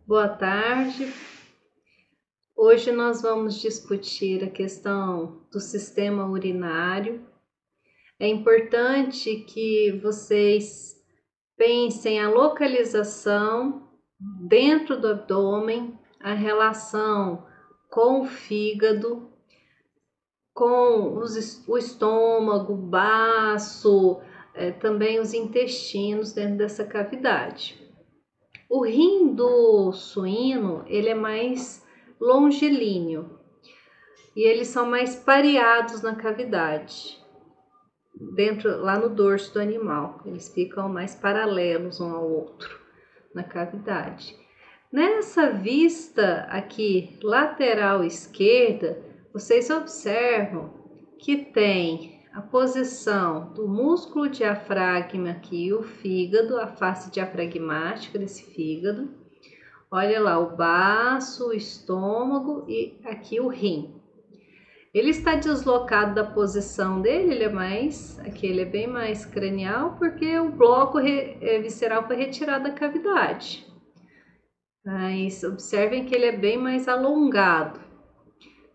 Boa tarde. Hoje nós vamos discutir a questão do sistema urinário. É importante que vocês pensem a localização dentro do abdômen, a relação com o fígado, com o estômago, o baço, também os intestinos dentro dessa cavidade. O rim do suíno, ele é mais longilíneo e eles são mais pareados na cavidade, lá no dorso do animal, eles ficam mais paralelos um ao outro na cavidade. Nessa vista aqui lateral esquerda, vocês observam que tem a posição do músculo diafragma aqui, o fígado, a face diafragmática desse fígado. Olha lá o baço, o estômago e aqui o rim. Ele está deslocado da posição dele, ele é bem mais cranial, porque o bloco visceral foi retirado da cavidade. Mas observem que ele é bem mais alongado.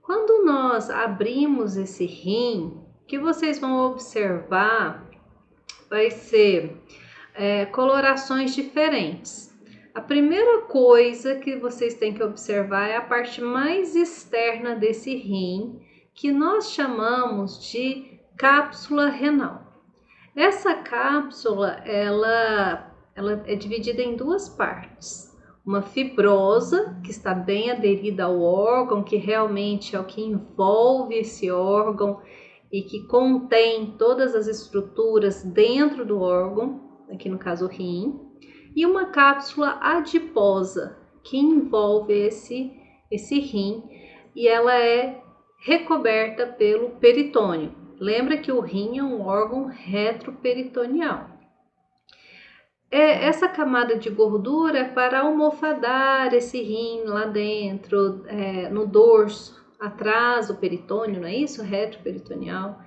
Quando nós abrimos esse rim, o que vocês vão observar vai ser colorações diferentes. A primeira coisa que vocês têm que observar é a parte mais externa desse rim, que nós chamamos de cápsula renal. Essa cápsula, ela é dividida em duas partes. Uma fibrosa, que está bem aderida ao órgão, que realmente é o que envolve esse órgão e que contém todas as estruturas dentro do órgão, aqui no caso o rim, e uma cápsula adiposa, que envolve esse rim, e ela é recoberta pelo peritônio. Lembra que o rim é um órgão retroperitoneal. Essa camada de gordura é para almofadar esse rim lá dentro, no dorso, atrás do peritônio, não é isso? Retroperitoneal.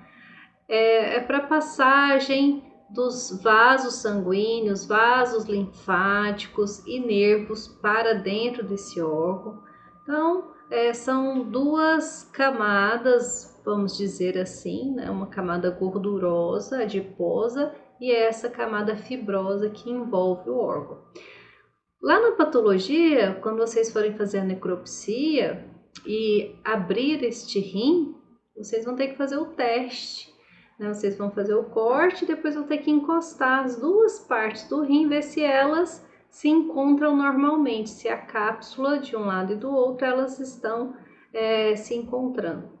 É para passagem dos vasos sanguíneos, vasos linfáticos e nervos para dentro desse órgão. Então, são duas camadas, vamos dizer assim, né? Uma camada gordurosa, adiposa, e essa camada fibrosa que envolve o órgão. Lá na patologia, quando vocês forem fazer a necropsia e abrir este rim, vocês vão ter que fazer o teste, né? Vocês vão fazer o corte e depois vão ter que encostar as duas partes do rim, ver se elas se encontram normalmente, se a cápsula de um lado e do outro elas estão se encontrando.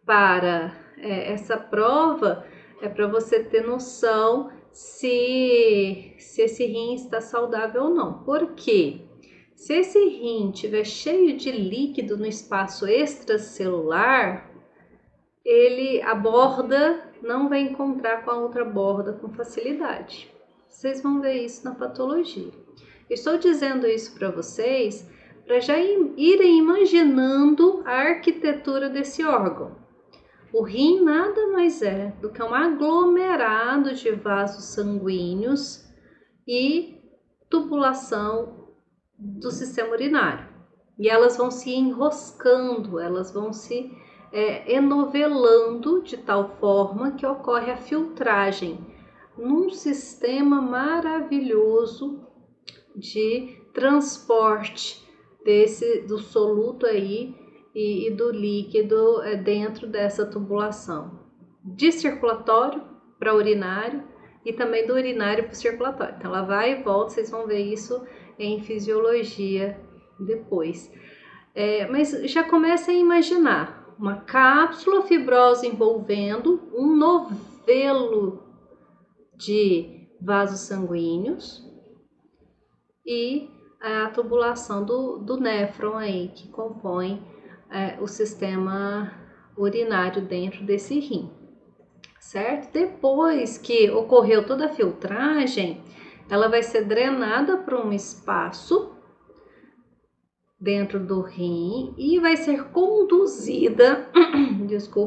Para essa prova, é para você ter noção se esse rim está saudável ou não. Por quê? Se esse rim estiver cheio de líquido no espaço extracelular, a borda não vai encontrar com a outra borda com facilidade. Vocês vão ver isso na patologia. Estou dizendo isso para vocês para já irem imaginando a arquitetura desse órgão. O rim nada mais é do que um aglomerado de vasos sanguíneos e tubulação do sistema urinário. E elas vão se enroscando, elas vão se enovelando de tal forma que ocorre a filtragem num sistema maravilhoso de transporte do soluto aí e do líquido dentro dessa tubulação, de circulatório para urinário e também do urinário para o circulatório. Então ela vai e volta, vocês vão ver isso em fisiologia depois. Mas já comecem a imaginar uma cápsula fibrosa envolvendo um novelo de vasos sanguíneos e a tubulação do néfron aí, que compõe o sistema urinário dentro desse rim, certo? Depois que ocorreu toda a filtragem, ela vai ser drenada para um espaço dentro do rim e vai ser conduzida,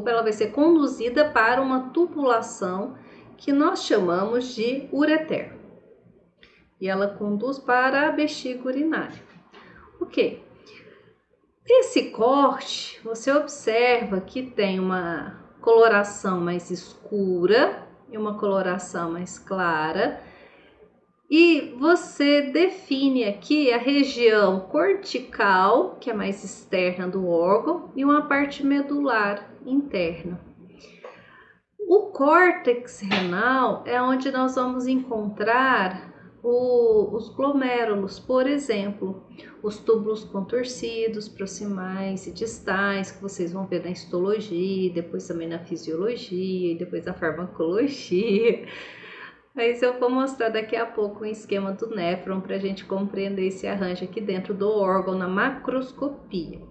ela vai ser conduzida para uma tubulação que nós chamamos de ureter. E ela conduz para a bexiga urinária. Ok. Esse corte, você observa que tem uma coloração mais escura e uma coloração mais clara. E você define aqui a região cortical, que é mais externa do órgão, e uma parte medular interna. O córtex renal é onde nós vamos encontrar os glomérulos, por exemplo, os túbulos contorcidos, proximais e distais, que vocês vão ver na histologia, depois também na fisiologia, e depois na farmacologia. Mas eu vou mostrar daqui a pouco um esquema do néfron para a gente compreender esse arranjo aqui dentro do órgão na macroscopia.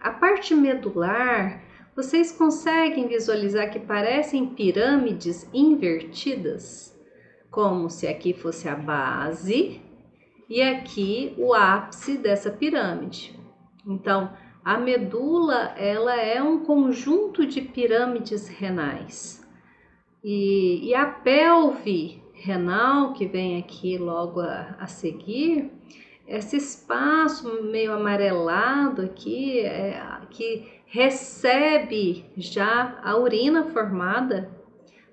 A parte medular, vocês conseguem visualizar que parecem pirâmides invertidas? Como se aqui fosse a base e aqui o ápice dessa pirâmide. Então, a medula, ela é um conjunto de pirâmides renais. E a pelve renal, que vem aqui logo a seguir, esse espaço meio amarelado aqui, que recebe já a urina formada,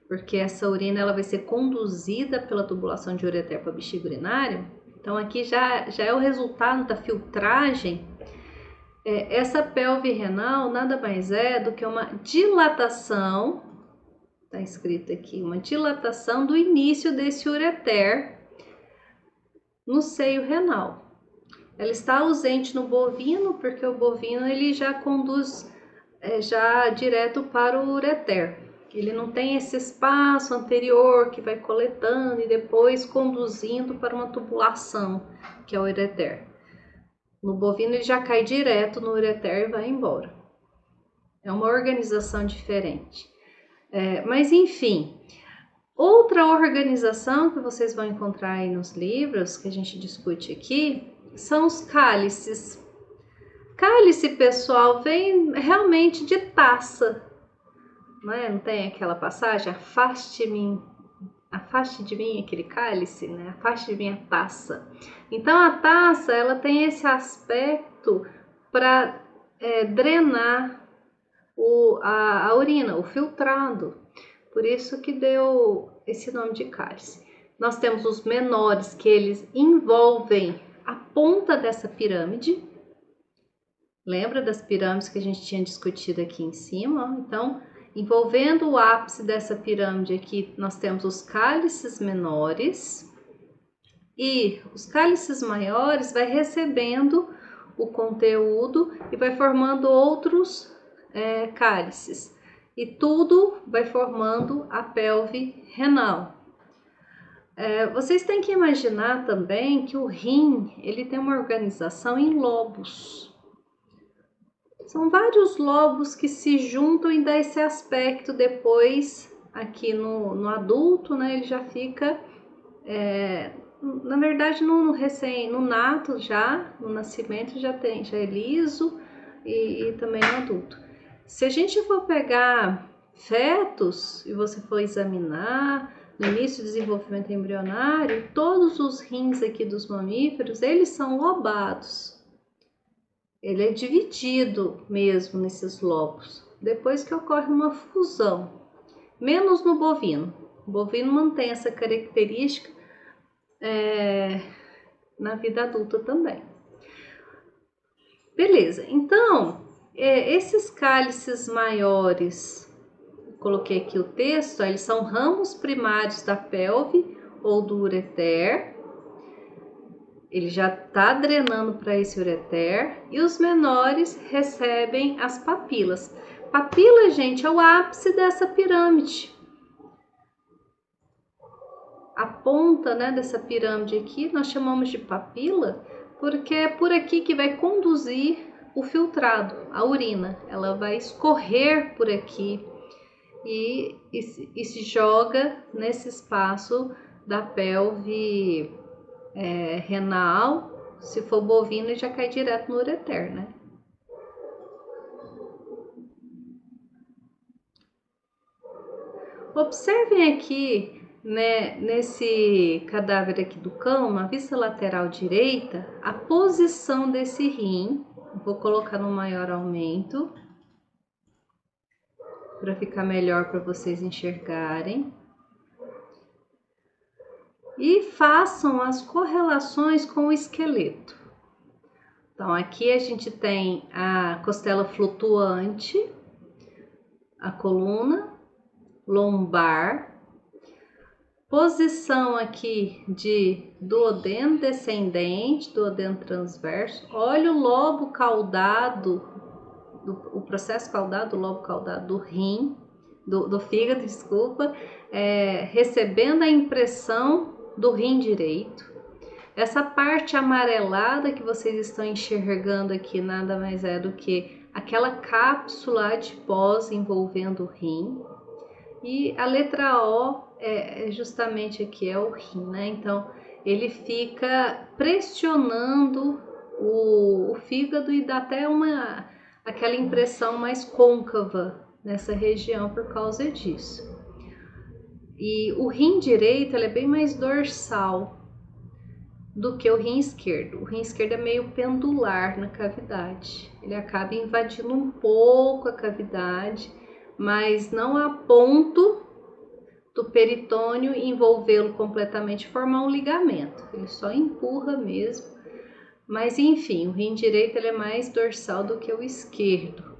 porque essa urina ela vai ser conduzida pela tubulação de ureter para a bexiga urinária. Então aqui já é o resultado da filtragem. Essa pelve renal nada mais é do que uma dilatação. Está escrito aqui, uma dilatação do início desse ureter no seio renal. Ela está ausente no bovino, porque o bovino ele já conduz já direto para o ureter. Ele não tem esse espaço anterior que vai coletando e depois conduzindo para uma tubulação, que é o ureter. No bovino ele já cai direto no ureter e vai embora. É uma organização diferente. Mas enfim, outra organização que vocês vão encontrar aí nos livros que a gente discute aqui são os cálices. Cálice, pessoal, vem realmente de taça, não tem aquela passagem? Afaste de mim aquele cálice, né? Afaste de mim a taça. Então a taça ela tem esse aspecto para drenar a urina, o filtrado, por isso que deu esse nome de cálice. Nós temos os menores, que eles envolvem a ponta dessa pirâmide. Lembra das pirâmides que a gente tinha discutido aqui em cima? Então, envolvendo o ápice dessa pirâmide aqui, nós temos os cálices menores. E os cálices maiores vai recebendo o conteúdo e vai formando outros cálices, e tudo vai formando a pelve renal. Vocês têm que imaginar também que o rim ele tem uma organização em lobos. São vários lobos que se juntam e dá esse aspecto depois aqui no adulto, né? Ele já fica, na verdade no nato já, no nascimento já é liso e também no adulto. Se a gente for pegar fetos e você for examinar no início do desenvolvimento embrionário, todos os rins aqui dos mamíferos, eles são lobados. Ele é dividido mesmo nesses lobos, depois que ocorre uma fusão, menos no bovino. O bovino mantém essa característica na vida adulta também. Beleza, então esses cálices maiores, coloquei aqui o texto, eles são ramos primários da pelve ou do ureter. Ele já está drenando para esse ureter. E os menores recebem as papilas. Papila, gente, é o ápice dessa pirâmide. A ponta, né, dessa pirâmide aqui, nós chamamos de papila, porque é por aqui que vai conduzir o filtrado, a urina. Ela vai escorrer por aqui e se joga nesse espaço da pelve renal. Se for bovino, já cai direto no ureter, né? Observem aqui né, nesse cadáver aqui do cão, na vista lateral direita, a posição desse rim. Vou colocar no maior aumento para ficar melhor para vocês enxergarem. E façam as correlações com o esqueleto. Então, aqui a gente tem a costela flutuante, a coluna lombar, posição aqui de duodeno descendente, duodeno transverso. Olha o lobo caudado, o processo caudado, o lobo caudado do rim, do fígado, desculpa, recebendo a impressão do rim direito. Essa parte amarelada que vocês estão enxergando aqui nada mais é do que aquela cápsula adiposa envolvendo o rim. E a letra O é justamente aqui, é o rim, né? Então, ele fica pressionando o fígado e dá até aquela impressão mais côncava nessa região por causa disso. E o rim direito, ele é bem mais dorsal do que o rim esquerdo. O rim esquerdo é meio pendular na cavidade. Ele acaba invadindo um pouco a cavidade, mas não a ponto do peritônio envolvê-lo completamente e formar um ligamento. Ele só empurra mesmo. Mas enfim, o rim direito ele é mais dorsal do que o esquerdo.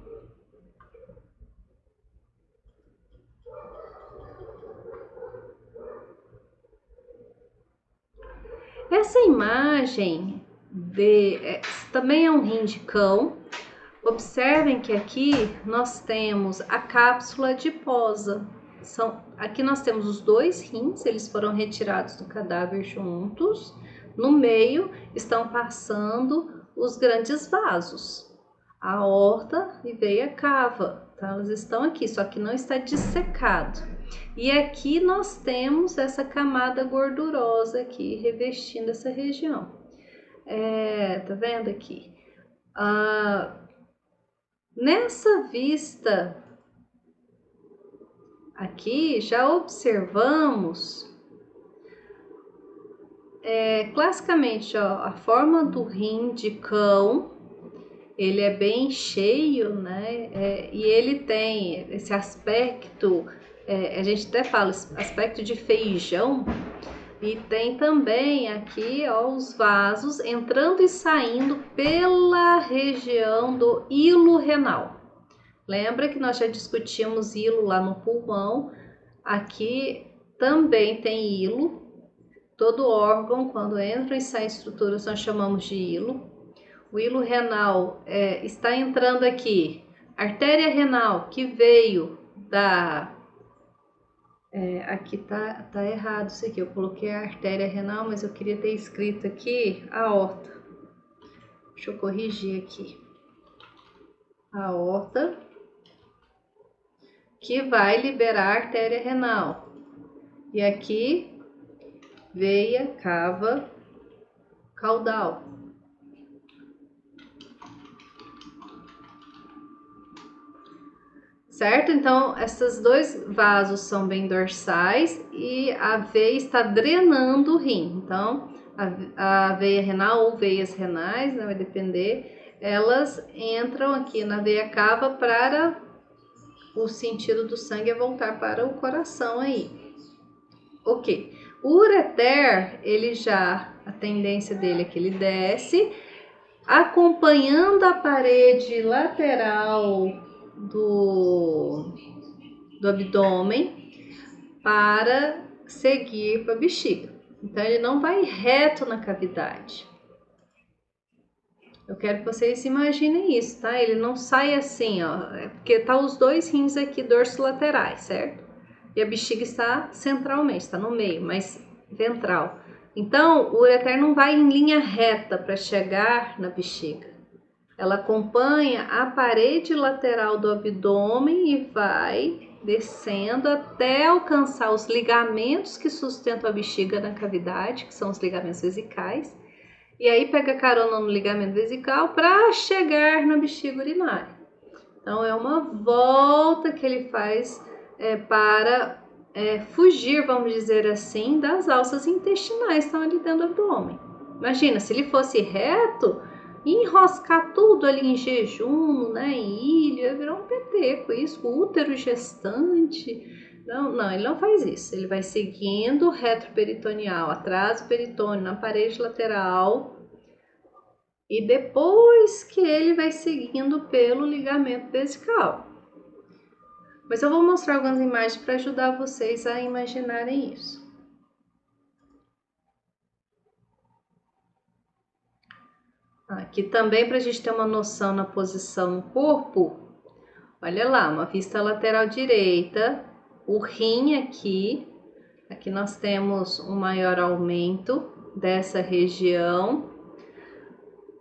Essa imagem também é um rim de cão. Observem que aqui nós temos a cápsula adiposa. Aqui nós temos os dois rins, eles foram retirados do cadáver juntos. No meio estão passando os grandes vasos, a aorta e veia cava. Então, elas estão aqui, só que não está dissecado. E aqui nós temos essa camada gordurosa aqui revestindo essa região. Tá vendo aqui? Nessa vista aqui já observamos classicamente, ó, a forma do rim de cão. Ele é bem cheio, né? E ele tem esse aspecto, a gente até fala aspecto de feijão. E tem também aqui, ó, os vasos entrando e saindo pela região do hilo renal. Lembra que nós já discutimos hilo lá no pulmão? Aqui também tem hilo. Todo órgão, quando entra e sai estruturas, nós chamamos de hilo. O hilo renal está entrando aqui. Artéria renal que veio da... aqui tá errado isso aqui. Eu coloquei a artéria renal, mas eu queria ter escrito aqui a aorta. Deixa eu corrigir aqui. A aorta que vai liberar a artéria renal. E aqui, veia cava caudal. Certo? Então, esses dois vasos são bem dorsais e a veia está drenando o rim. Então, a veia renal ou veias renais, né, vai depender, elas entram aqui na veia cava para o sentido do sangue voltar para o coração aí. Ok. O ureter, a tendência dele é que ele desce, acompanhando a parede lateral do abdômen para seguir para a bexiga. Então, ele não vai reto na cavidade. Eu quero que vocês imaginem isso, tá? Ele não sai assim, ó, porque tá os dois rins aqui dorsolaterais, certo? E a bexiga está centralmente, está no meio, mas ventral. Então, o ureter não vai em linha reta para chegar na bexiga. Ela acompanha a parede lateral do abdômen e vai descendo até alcançar os ligamentos que sustentam a bexiga na cavidade, que são os ligamentos vesicais. E aí pega carona no ligamento vesical para chegar na bexiga urinária. Então, é uma volta que ele faz para fugir, vamos dizer assim, das alças intestinais que estão ali dentro do abdômen. Imagina, se ele fosse reto, enroscar tudo ali em jejum, né, em ilha, virar um peteco, isso, útero gestante. Não, ele não faz isso. Ele vai seguindo o retroperitoneal, atrás do peritônio, na parede lateral, e depois que ele vai seguindo pelo ligamento vesical. Mas eu vou mostrar algumas imagens para ajudar vocês a imaginarem isso. Aqui também para a gente ter uma noção na posição no corpo, olha lá, uma vista lateral direita, o rim aqui nós temos um maior aumento dessa região,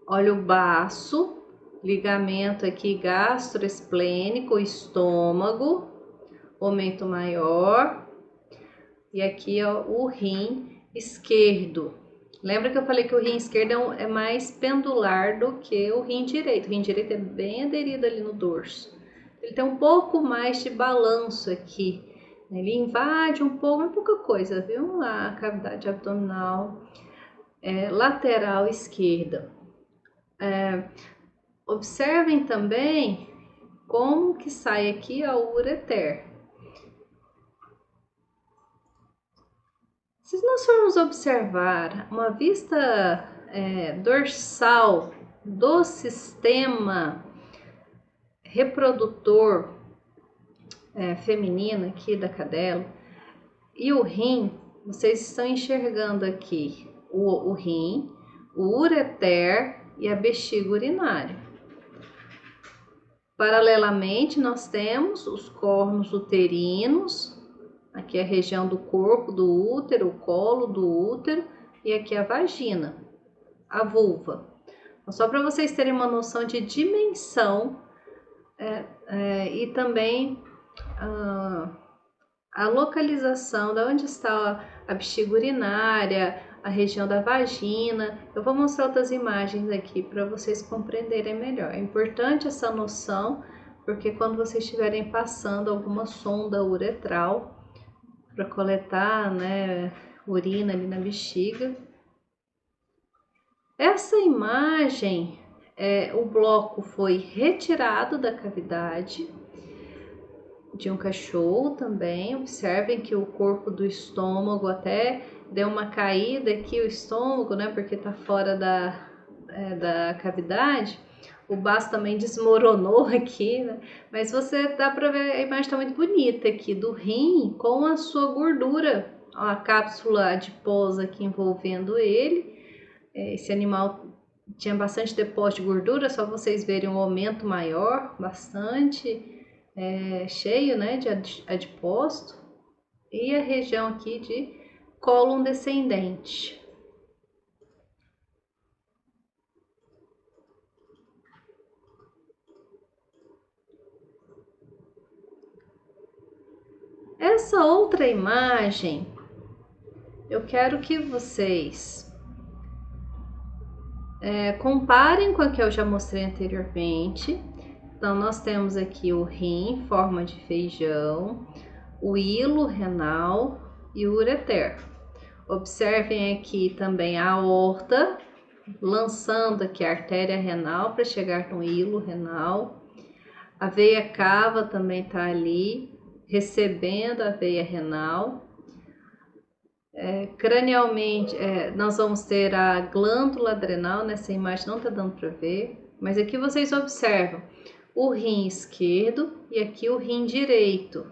olha o baço, ligamento aqui gastroesplênico, estômago, aumento maior, e aqui ó, o rim esquerdo. Lembra que eu falei que o rim esquerdo é mais pendular do que o rim direito. O rim direito é bem aderido ali no dorso. Ele tem um pouco mais de balanço aqui. Ele invade um pouco, é pouca coisa, viu? A cavidade abdominal lateral esquerda. Observem também como que sai aqui o ureter. Se nós formos observar uma vista dorsal do sistema reprodutor feminino aqui da cadela e o rim, vocês estão enxergando aqui o rim, o ureter e a bexiga urinária. Paralelamente, nós temos os cornos uterinos, aqui é a região do corpo do útero, o colo do útero, e aqui a vagina, a vulva. Só para vocês terem uma noção de dimensão e também a localização de onde está a bexiga urinária, a região da vagina. Eu vou mostrar outras imagens aqui para vocês compreenderem melhor. É importante essa noção, porque quando vocês estiverem passando alguma sonda uretral para coletar, né, urina ali na bexiga. Essa imagem, o bloco foi retirado da cavidade de um cachorro também. Observem que o corpo do estômago até deu uma caída aqui, o estômago, né, porque tá fora da cavidade. O baço também desmoronou aqui, né? Mas dá para ver, a imagem está muito bonita aqui do rim com a sua gordura, a cápsula adiposa aqui envolvendo ele. Esse animal tinha bastante depósito de gordura, só vocês verem um aumento maior, bastante cheio, né, de adipócito. E a região aqui de cólon descendente. Essa outra imagem, eu quero que vocês comparem com a que eu já mostrei anteriormente. Então, nós temos aqui o rim em forma de feijão, o hilo renal e o ureter. Observem aqui também a aorta, lançando aqui a artéria renal para chegar no hilo renal. A veia cava também está ali, recebendo a veia renal. Cranialmente, nós vamos ter a glândula adrenal, nessa imagem não está dando para ver, mas aqui vocês observam o rim esquerdo e aqui o rim direito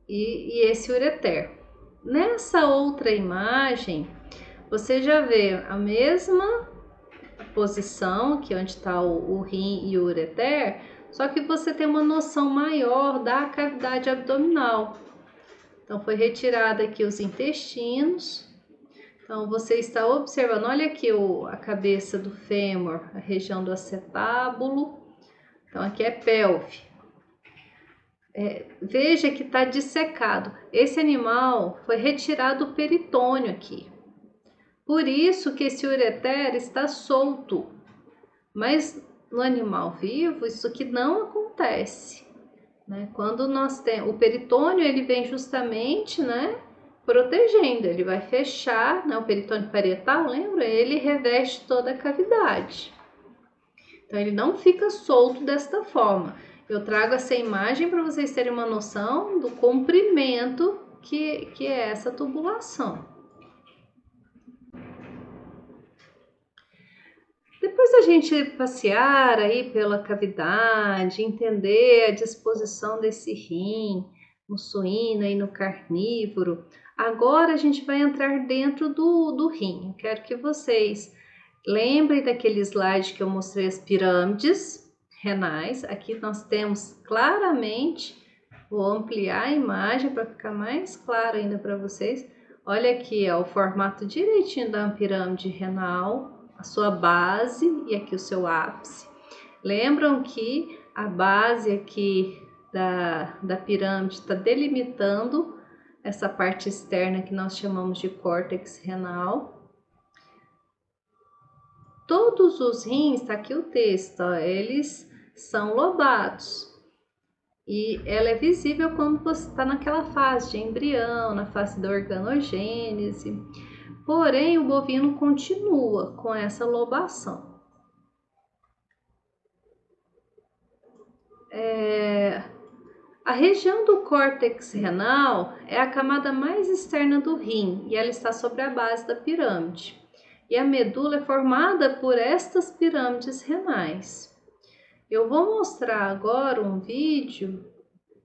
e esse ureter. Nessa outra imagem, você já vê a mesma posição, que onde está o rim e o ureter, só que você tem uma noção maior da cavidade abdominal. Então, foi retirada aqui os intestinos. Então, você está observando, olha aqui a cabeça do fêmur, a região do acetábulo. Então, aqui é pelve. Veja que está dissecado. Esse animal foi retirado do peritônio aqui. Por isso que esse ureter está solto. Mas no animal vivo, isso aqui não acontece. né? Quando nós temos o peritônio, ele vem justamente, né, protegendo, ele vai fechar, né, o peritônio parietal, lembra? Ele reveste toda a cavidade. Então ele não fica solto desta forma. Eu trago essa imagem para vocês terem uma noção do comprimento que é essa tubulação. Depois da gente passear aí pela cavidade, entender a disposição desse rim no suíno e no carnívoro, agora a gente vai entrar dentro do rim. Eu quero que vocês lembrem daquele slide que eu mostrei as pirâmides renais. Aqui nós temos claramente, vou ampliar a imagem para ficar mais claro ainda para vocês. Olha aqui, ó, o formato direitinho da pirâmide renal, a sua base e aqui o seu ápice. Lembram que a base aqui da pirâmide está delimitando essa parte externa que nós chamamos de córtex renal. Todos os rins, tá aqui o texto, ó, eles são lobados. E ela é visível quando você está naquela fase de embrião, na fase da organogênese. Porém, o bovino continua com essa lobação. A região do córtex renal é a camada mais externa do rim e ela está sobre a base da pirâmide. E a medula é formada por estas pirâmides renais. Eu vou mostrar agora um vídeo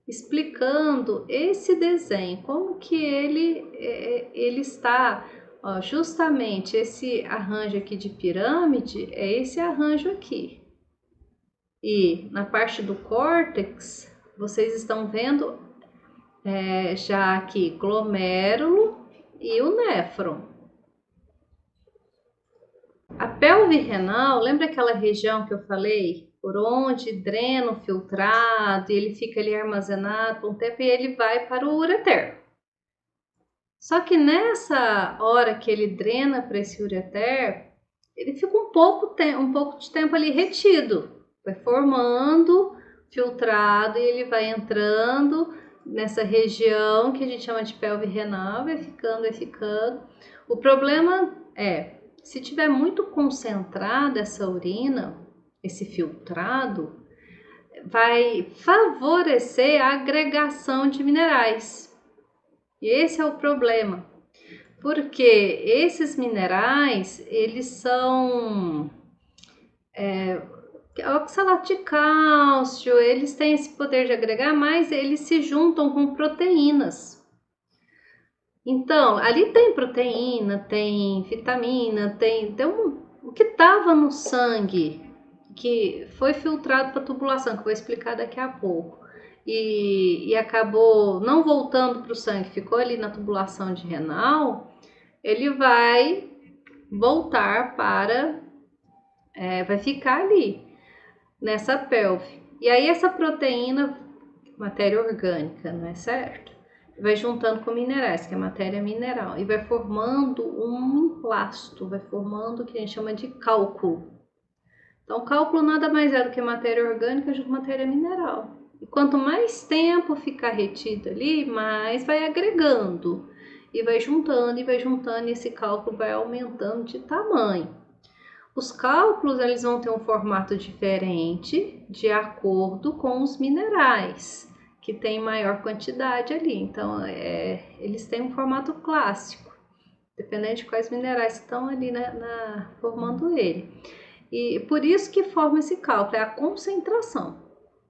explicando esse desenho, como que ele está, ó, justamente esse arranjo aqui de pirâmide, é esse arranjo aqui. E na parte do córtex, vocês estão vendo já aqui glomérulo e o néfron. A pelve renal, lembra aquela região que eu falei? Por onde drena o filtrado, e ele fica ali armazenado por um tempo e ele vai para o ureter. Só que nessa hora que ele drena para esse ureter, ele fica um pouco de tempo ali retido, vai formando filtrado e ele vai entrando nessa região que a gente chama de pelve renal, vai ficando. O problema é, se tiver muito concentrada essa urina, esse filtrado, vai favorecer a agregação de minerais. E esse é o problema, porque esses minerais, eles são oxalato de cálcio, eles têm esse poder de agregar, mas eles se juntam com proteínas. Então, ali tem proteína, tem vitamina, tem o que estava no sangue, que foi filtrado para a tubulação, que eu vou explicar daqui a pouco, e acabou não voltando para o sangue, ficou ali na tubulação de renal, ele vai voltar vai ficar ali, nessa pelve. E aí essa proteína, matéria orgânica, não é certo? Vai juntando com minerais, que é matéria mineral, e vai formando um emplasto, vai formando o que a gente chama de cálculo. Então, cálculo nada mais é do que matéria orgânica junto com matéria mineral. E quanto mais tempo ficar retido ali, mais vai agregando. E vai juntando, e esse cálculo vai aumentando de tamanho. Os cálculos, eles vão ter um formato diferente de acordo com os minerais, que tem maior quantidade ali. Então, eles têm um formato clássico, dependendo de quais minerais estão ali formando ele. E por isso que forma esse cálculo, é a concentração.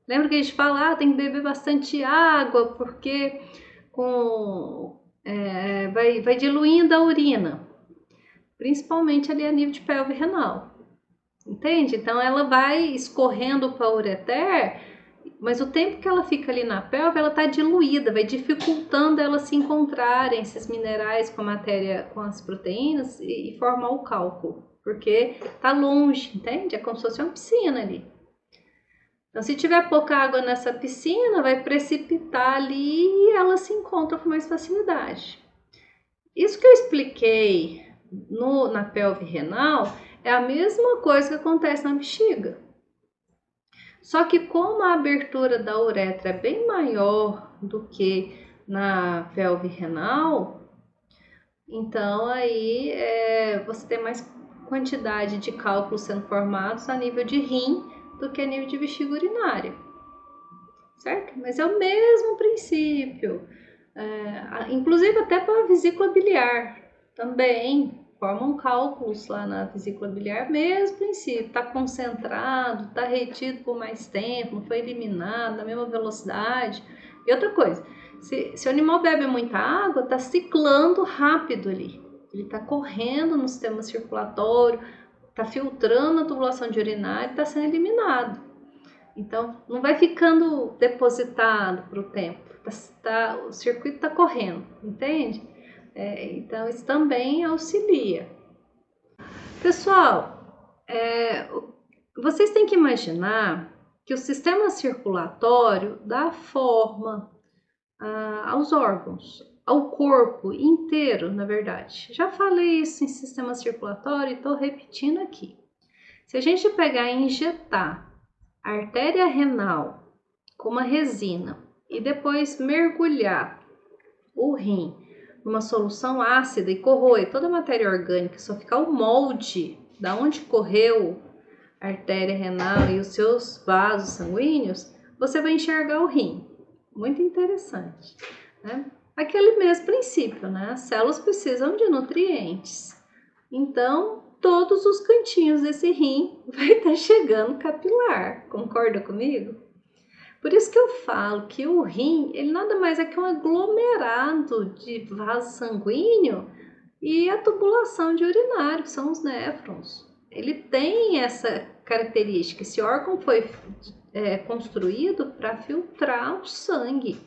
Lembra que a gente fala, tem que beber bastante água, porque vai diluindo a urina, principalmente ali a nível de pelve renal. Entende? Então ela vai escorrendo para o ureter, mas o tempo que ela fica ali na pelve, ela está diluída, vai dificultando ela se encontrarem esses minerais com a matéria, com as proteínas e formar o cálculo, porque está longe, entende? É como se fosse uma piscina ali. Então, se tiver pouca água nessa piscina, vai precipitar ali e ela se encontra com mais facilidade. Isso que eu expliquei na pelve renal é a mesma coisa que acontece na bexiga. Só que como a abertura da uretra é bem maior do que na pelve renal, então aí você tem mais quantidade de cálculos sendo formados a nível de rim do que a nível de bexiga urinária, certo? Mas é o mesmo princípio, inclusive até para a vesícula biliar também formam cálculos lá na vesícula biliar, mesmo princípio, está concentrado, está retido por mais tempo, não foi eliminado na mesma velocidade. E outra coisa, se o animal bebe muita água, está ciclando rápido ali, ele está correndo no sistema circulatório, está filtrando a tubulação de urinária e está sendo eliminado. Então, não vai ficando depositado para o tempo, o circuito está correndo, entende? Então, isso também auxilia. Pessoal, vocês têm que imaginar que o sistema circulatório dá forma aos órgãos, ao corpo inteiro, na verdade. Já falei isso em sistema circulatório e estou repetindo aqui. Se a gente pegar e injetar a artéria renal com uma resina e depois mergulhar o rim numa solução ácida e corroer toda a matéria orgânica, só ficar o molde da onde correu a artéria renal e os seus vasos sanguíneos, você vai enxergar o rim. Muito interessante, né? Aquele mesmo princípio, né? As células precisam de nutrientes. Então, todos os cantinhos desse rim vai estar chegando capilar. Concorda comigo? Por isso que eu falo que o rim, ele nada mais é que um aglomerado de vaso sanguíneo e a tubulação de urinário, que são os néfrons. Ele tem essa característica, esse órgão foi construído para filtrar o sangue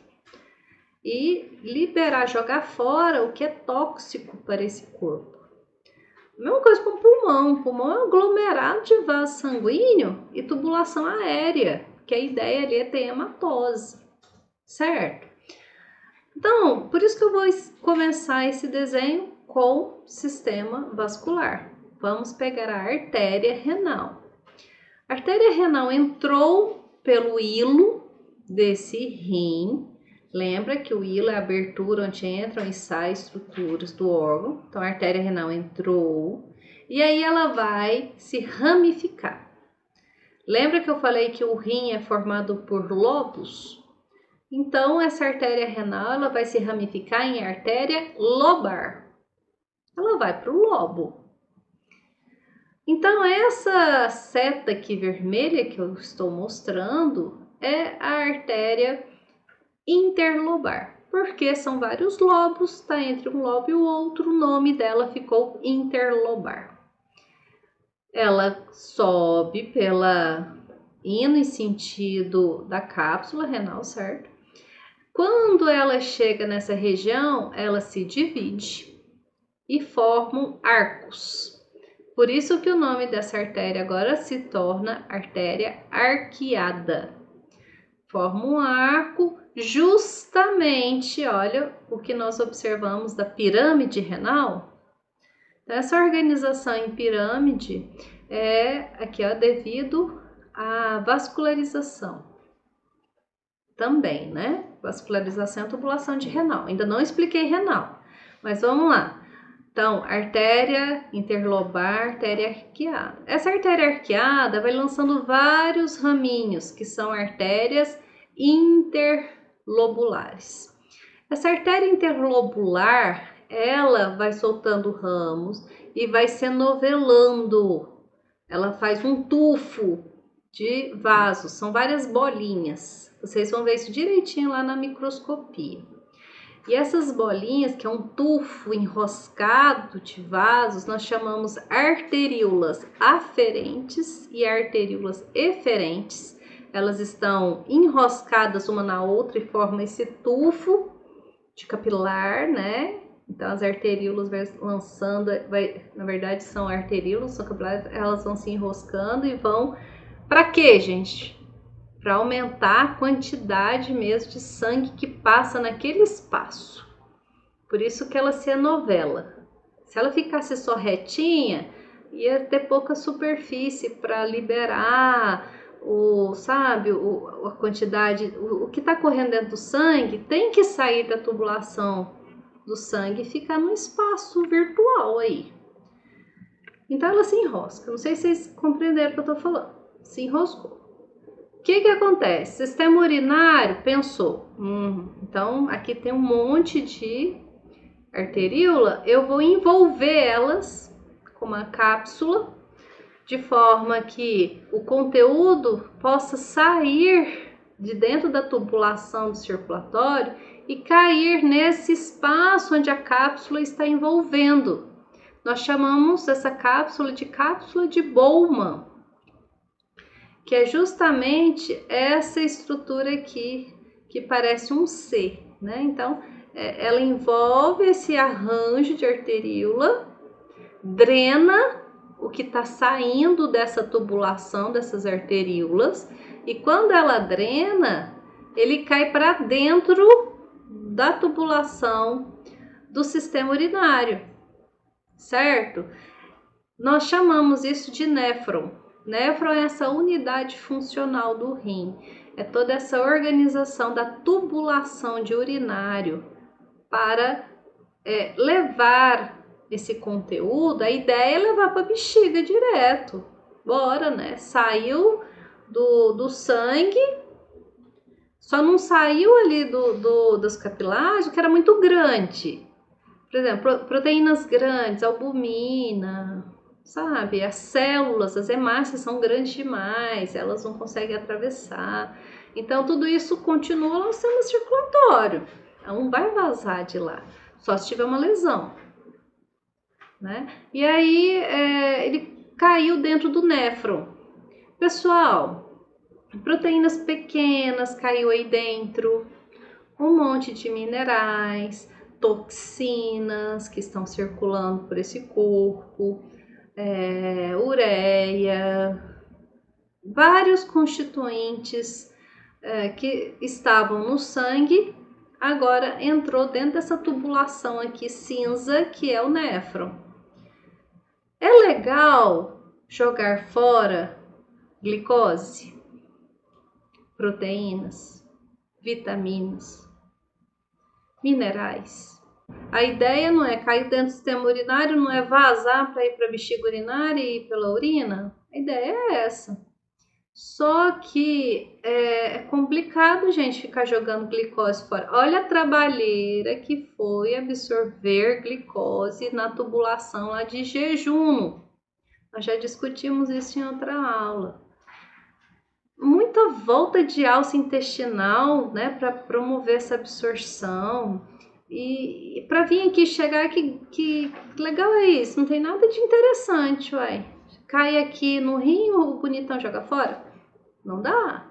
e liberar, jogar fora o que é tóxico para esse corpo. Mesma coisa com o pulmão. O pulmão é um aglomerado de vaso sanguíneo e tubulação aérea, que a ideia ali é ter hematose, certo? Então, por isso que eu vou começar esse desenho com sistema vascular. Vamos pegar a artéria renal. A artéria renal entrou pelo hilo desse rim. Lembra que o hilo é a abertura onde entram e saem estruturas do órgão. Então, a artéria renal entrou e aí ela vai se ramificar. Lembra que eu falei que o rim é formado por lobos? Então, essa artéria renal ela vai se ramificar em artéria lobar. Ela vai para o lobo. Então, essa seta aqui vermelha que eu estou mostrando é a artéria interlobar. Porque são vários lobos, está entre um lobo e o outro, o nome dela ficou interlobar. Ela sobe pela indo em sentido da cápsula renal, certo? Quando ela chega nessa região, ela se divide e formam arcos. Por isso que o nome dessa artéria agora se torna artéria arqueada. Forma um arco justamente, olha o que nós observamos da pirâmide renal. Essa organização em pirâmide é aqui, ó, devido à vascularização. Também, né? Vascularização e tubulação de renal. Ainda não expliquei renal, mas vamos lá. Então, artéria interlobar, artéria arqueada. Essa artéria arqueada vai lançando vários raminhos, que são artérias interlobulares. Essa artéria interlobular, ela vai soltando ramos e vai se novelando. Ela faz um tufo de vasos, são várias bolinhas. Vocês vão ver isso direitinho lá na microscopia. E essas bolinhas, que é um tufo enroscado de vasos, nós chamamos arteríolas aferentes e arteríolas eferentes. Elas estão enroscadas uma na outra e formam esse tufo de capilar, né? Então, as arteríolas vai lançando, na verdade são arteríolas, são capilares, elas vão se enroscando e vão... Para quê, gente? Para aumentar a quantidade mesmo de sangue que passa naquele espaço. Por isso que ela se anovela. Se ela ficasse só retinha, ia ter pouca superfície para liberar a quantidade, o que está correndo dentro do sangue tem que sair da tubulação do sangue e ficar num espaço virtual aí. Então ela se enrosca. Não sei se vocês compreenderam o que eu estou falando. Se enroscou. O que acontece? Sistema urinário pensou, então aqui tem um monte de arteríola, eu vou envolver elas com uma cápsula, de forma que o conteúdo possa sair de dentro da tubulação do circulatório e cair nesse espaço onde a cápsula está envolvendo. Nós chamamos essa cápsula de Bowman, que é justamente essa estrutura aqui, que parece um C, né? Então, ela envolve esse arranjo de arteríola, drena o que está saindo dessa tubulação, dessas arteríolas, e quando ela drena, ele cai para dentro da tubulação do sistema urinário, certo? Nós chamamos isso de néfron. Néfron é essa unidade funcional do rim, é toda essa organização da tubulação de urinário para levar esse conteúdo. A ideia é levar para a bexiga direto, bora, né? Saiu do sangue, só não saiu ali dos capilares, que era muito grande. Por exemplo, proteínas grandes, albumina, sabe? As células, as hemácias são grandes demais, elas não conseguem atravessar. Então, tudo isso continua no sistema circulatório. Não vai vazar de lá, só se tiver uma lesão, né? E aí, ele caiu dentro do néfron. Pessoal, proteínas pequenas caiu aí dentro, um monte de minerais, toxinas que estão circulando por esse corpo, ureia, vários constituintes que estavam no sangue, agora entrou dentro dessa tubulação aqui cinza, que é o néfron. É legal jogar fora glicose, proteínas, vitaminas, minerais. A ideia não é cair dentro do sistema urinário, não é vazar para ir para a bexiga urinária e ir pela urina. A ideia é essa. Só que é complicado, gente, ficar jogando glicose fora. Olha a trabalheira que foi absorver glicose na tubulação lá de jejum. Nós já discutimos isso em outra aula. Muita volta de alça intestinal, né, para promover essa absorção. E para vir aqui chegar, que legal é isso? Não tem nada de interessante, uai. Cai aqui no rim, o bonitão joga fora? Não dá.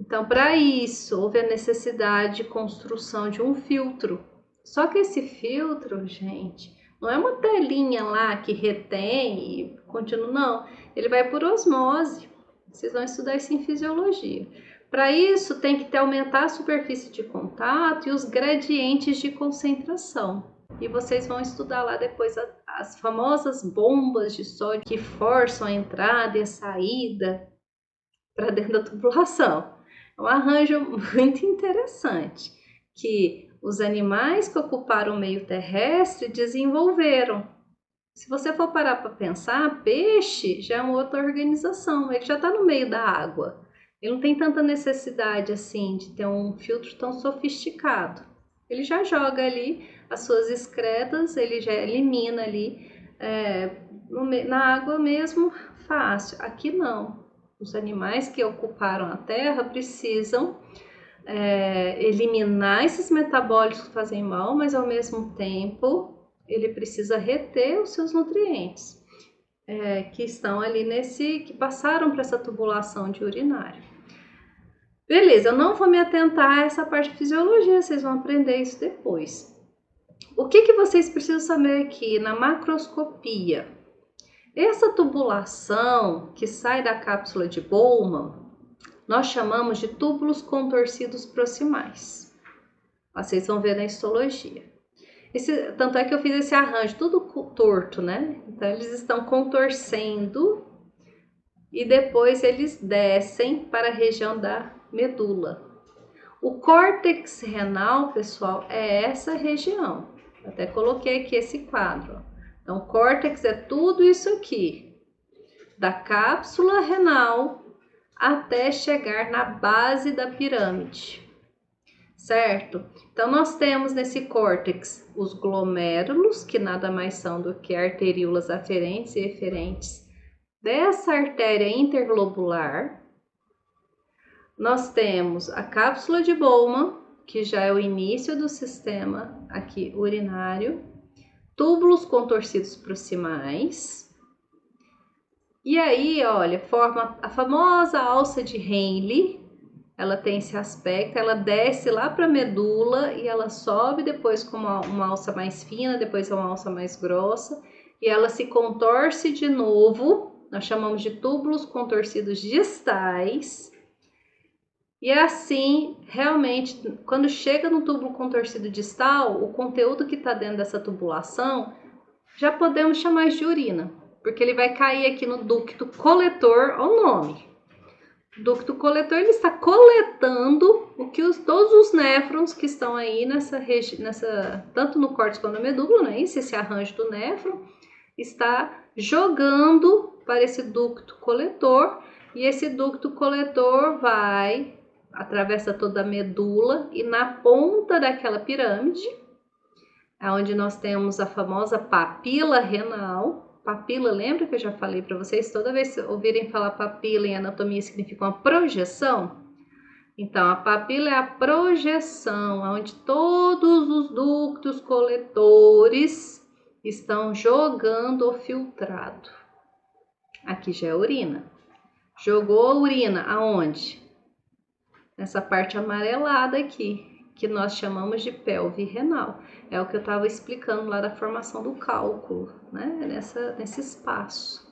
Então, para isso, houve a necessidade de construção de um filtro. Só que esse filtro, gente, não é uma telinha lá que retém e continua, não. Ele vai por osmose. Vocês vão estudar isso em fisiologia. Para isso, tem que aumentar a superfície de contato e os gradientes de concentração. E vocês vão estudar lá depois as famosas bombas de sódio que forçam a entrada e a saída para dentro da tubulação. É um arranjo muito interessante que os animais que ocuparam o meio terrestre desenvolveram. Se você for parar para pensar, peixe já é uma outra organização, ele já está no meio da água. Ele não tem tanta necessidade assim de ter um filtro tão sofisticado. Ele já joga ali as suas excretas, ele já elimina ali na água mesmo, fácil. Aqui não. Os animais que ocuparam a terra precisam eliminar esses metabólitos que fazem mal, mas ao mesmo tempo ele precisa reter os seus nutrientes que estão ali que passaram para essa tubulação de urinário. Beleza, eu não vou me atentar a essa parte de fisiologia, vocês vão aprender isso depois. O que vocês precisam saber aqui na macroscopia? Essa tubulação que sai da cápsula de Bowman, nós chamamos de túbulos contorcidos proximais. Vocês vão ver na histologia. Tanto é que eu fiz esse arranjo tudo torto, né? Então eles estão contorcendo e depois eles descem para a região da medula. O córtex renal, pessoal, é essa região. Até coloquei aqui esse quadro. Então, o córtex é tudo isso aqui, da cápsula renal até chegar na base da pirâmide, certo? Então, nós temos nesse córtex os glomérulos, que nada mais são do que arteríolas aferentes e eferentes dessa artéria interglobular. Nós temos a cápsula de Bowman, que já é o início do sistema aqui urinário, túbulos contorcidos proximais. E aí, olha, forma a famosa alça de Henle. Ela tem esse aspecto, ela desce lá para a medula e ela sobe depois com uma alça mais fina, depois uma alça mais grossa, e ela se contorce de novo. Nós chamamos de túbulos contorcidos distais. E assim, realmente, quando chega no túbulo contorcido distal, o conteúdo que está dentro dessa tubulação, já podemos chamar de urina, porque ele vai cair aqui no ducto coletor, olha o nome. O ducto coletor, ele está coletando o que todos os néfrons que estão aí tanto no córtex quanto na medula, né? Esse arranjo do néfron está jogando para esse ducto coletor, e esse ducto coletor atravessa toda a medula e na ponta daquela pirâmide, onde nós temos a famosa papila renal. Papila, lembra que eu já falei para vocês? Toda vez que ouvirem falar papila em anatomia, significa uma projeção. Então, a papila é a projeção, onde todos os ductos coletores estão jogando o filtrado. Aqui já é urina. Jogou a urina aonde? Nessa parte amarelada aqui, que nós chamamos de pelve renal. É o que eu estava explicando lá da formação do cálculo, né? Nesse espaço.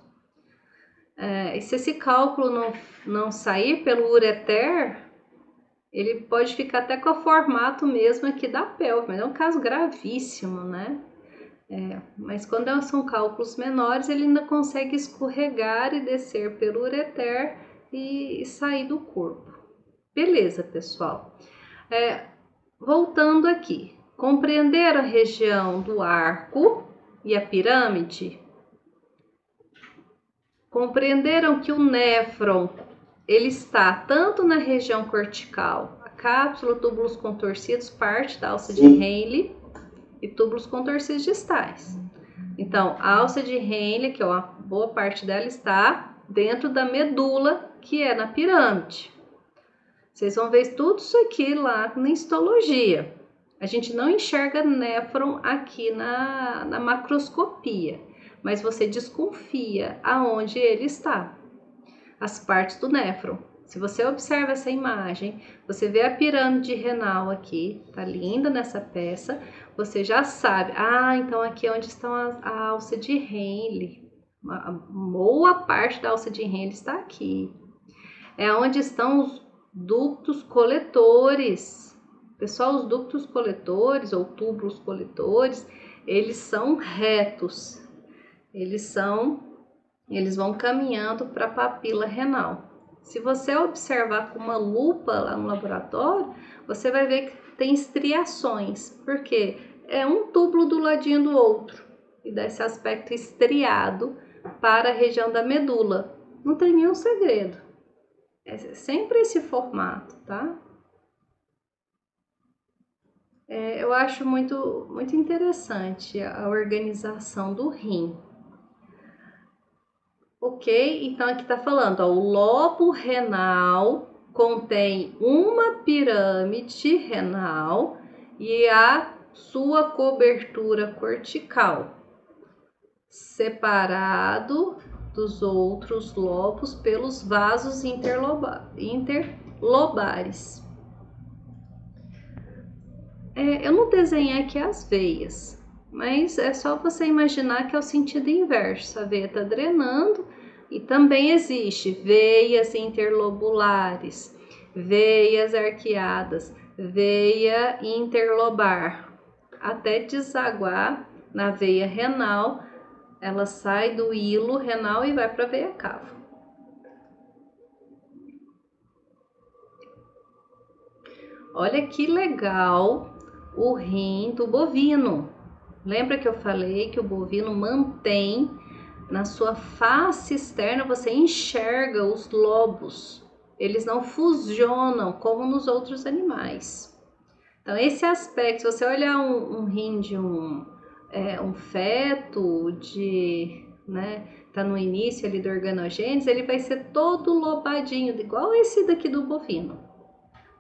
E se esse cálculo não sair pelo ureter, ele pode ficar até com o formato mesmo aqui da pelve, mas é um caso gravíssimo, né? Mas quando são cálculos menores, ele ainda consegue escorregar e descer pelo ureter e sair do corpo. Beleza, pessoal. Voltando aqui, compreender a região do arco e a pirâmide? Compreenderam que o néfron ele está tanto na região cortical, a cápsula, túbulos contorcidos, parte da alça de Henle e túbulos contorcidos distais. Então, a alça de Henle, que é uma boa parte dela, está dentro da medula, que é na pirâmide. Vocês vão ver tudo isso aqui lá na histologia. A gente não enxerga néfron aqui na macroscopia, mas você desconfia aonde ele está. As partes do néfron. Se você observa essa imagem, você vê a pirâmide renal aqui, tá linda nessa peça, você já sabe, então aqui é onde estão a alça de Henle. Uma boa parte da alça de Henle está aqui. É onde estão os ductos coletores. Pessoal, os ductos coletores ou túbulos coletores, eles são retos. Eles vão caminhando para a papila renal. Se você observar com uma lupa lá no laboratório, você vai ver que tem estriações, porque é um túbulo do ladinho do outro e dá esse aspecto estriado para a região da medula. Não tem nenhum segredo. É sempre esse formato, tá? Eu acho muito, muito interessante a organização do rim. Ok, então aqui tá falando, o lobo renal contém uma pirâmide renal e a sua cobertura cortical, separado dos outros lobos pelos vasos interlobares. Eu não desenhei aqui as veias, mas é só você imaginar que é o sentido inverso. A veia está drenando e também existe veias interlobulares, veias arqueadas, veia interlobar, até desaguar na veia renal. Ela sai do hilo renal e vai para a veia cava. Olha que legal o rim do bovino. Lembra que eu falei que o bovino mantém na sua face externa, você enxerga os lobos. Eles não fusionam como nos outros animais. Então, esse aspecto, se você olhar um rim de um feto, né, tá no início ali do organogênese, ele vai ser todo lobadinho, igual esse daqui do bovino,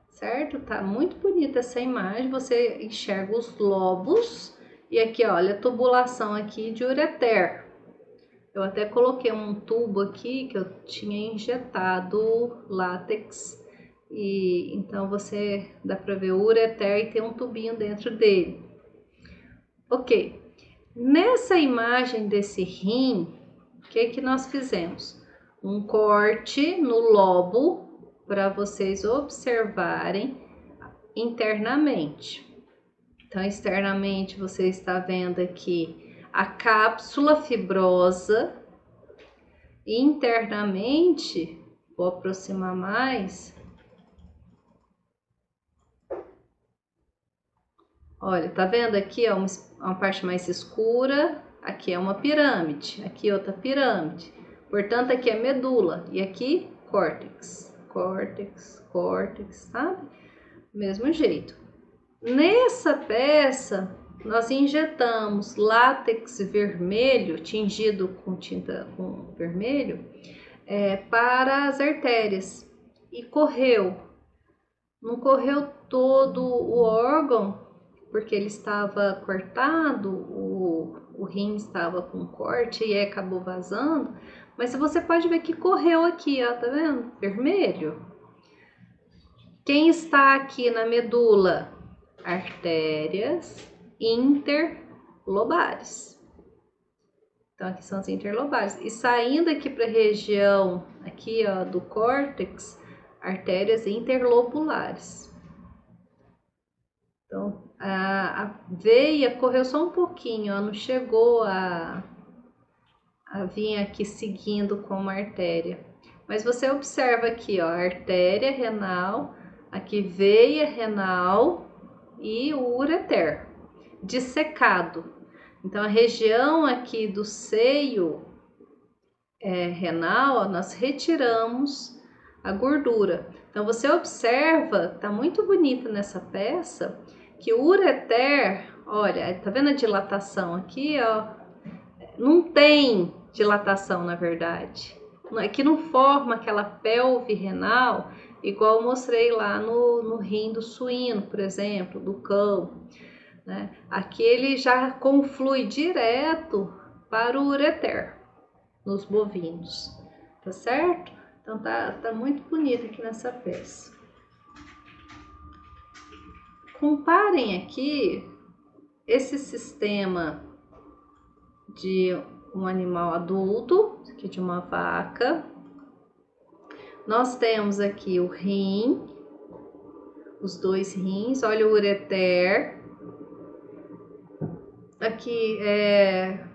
certo? Tá muito bonita essa imagem, você enxerga os lobos, e aqui, olha, a tubulação aqui de ureter. Eu até coloquei um tubo aqui que eu tinha injetado látex, e então você dá para ver o ureter e tem um tubinho dentro dele. Ok, nessa imagem desse rim, o que nós fizemos? Um corte no lobo para vocês observarem internamente. Então, externamente você está vendo aqui a cápsula fibrosa. Internamente, vou aproximar mais. Olha, tá vendo aqui, ó, uma parte mais escura, aqui é uma pirâmide, aqui outra pirâmide. Portanto, aqui é medula e aqui córtex, córtex, córtex, sabe? Mesmo jeito. Nessa peça, nós injetamos látex vermelho, tingido com tinta com vermelho, para as artérias e correu. Não correu todo o órgão, porque ele estava cortado, o rim estava com corte e acabou vazando, mas você pode ver que correu aqui, ó, tá vendo? Vermelho. Quem está aqui na medula? Artérias interlobares. Então, aqui são as interlobares. E saindo aqui para a região aqui, ó, do córtex, artérias interlobulares. Então, a veia correu só um pouquinho, ó, não chegou a vir aqui seguindo com uma artéria. Mas você observa aqui, ó, artéria renal, aqui veia renal e o ureter dissecado. Então, a região aqui do seio renal, ó, nós retiramos a gordura. Então, você observa, tá muito bonita nessa peça, que o ureter, olha, tá vendo a dilatação aqui, ó? Não tem dilatação, na verdade. Aqui não forma aquela pelve renal, igual eu mostrei lá no rim do suíno, por exemplo, do cão, né? Aqui ele já conflui direto para o ureter, nos bovinos, tá certo? Então tá muito bonito aqui nessa peça. Comparem aqui esse sistema de um animal adulto, aqui de uma vaca. Nós temos aqui o rim, os dois rins, olha o ureter. Aqui é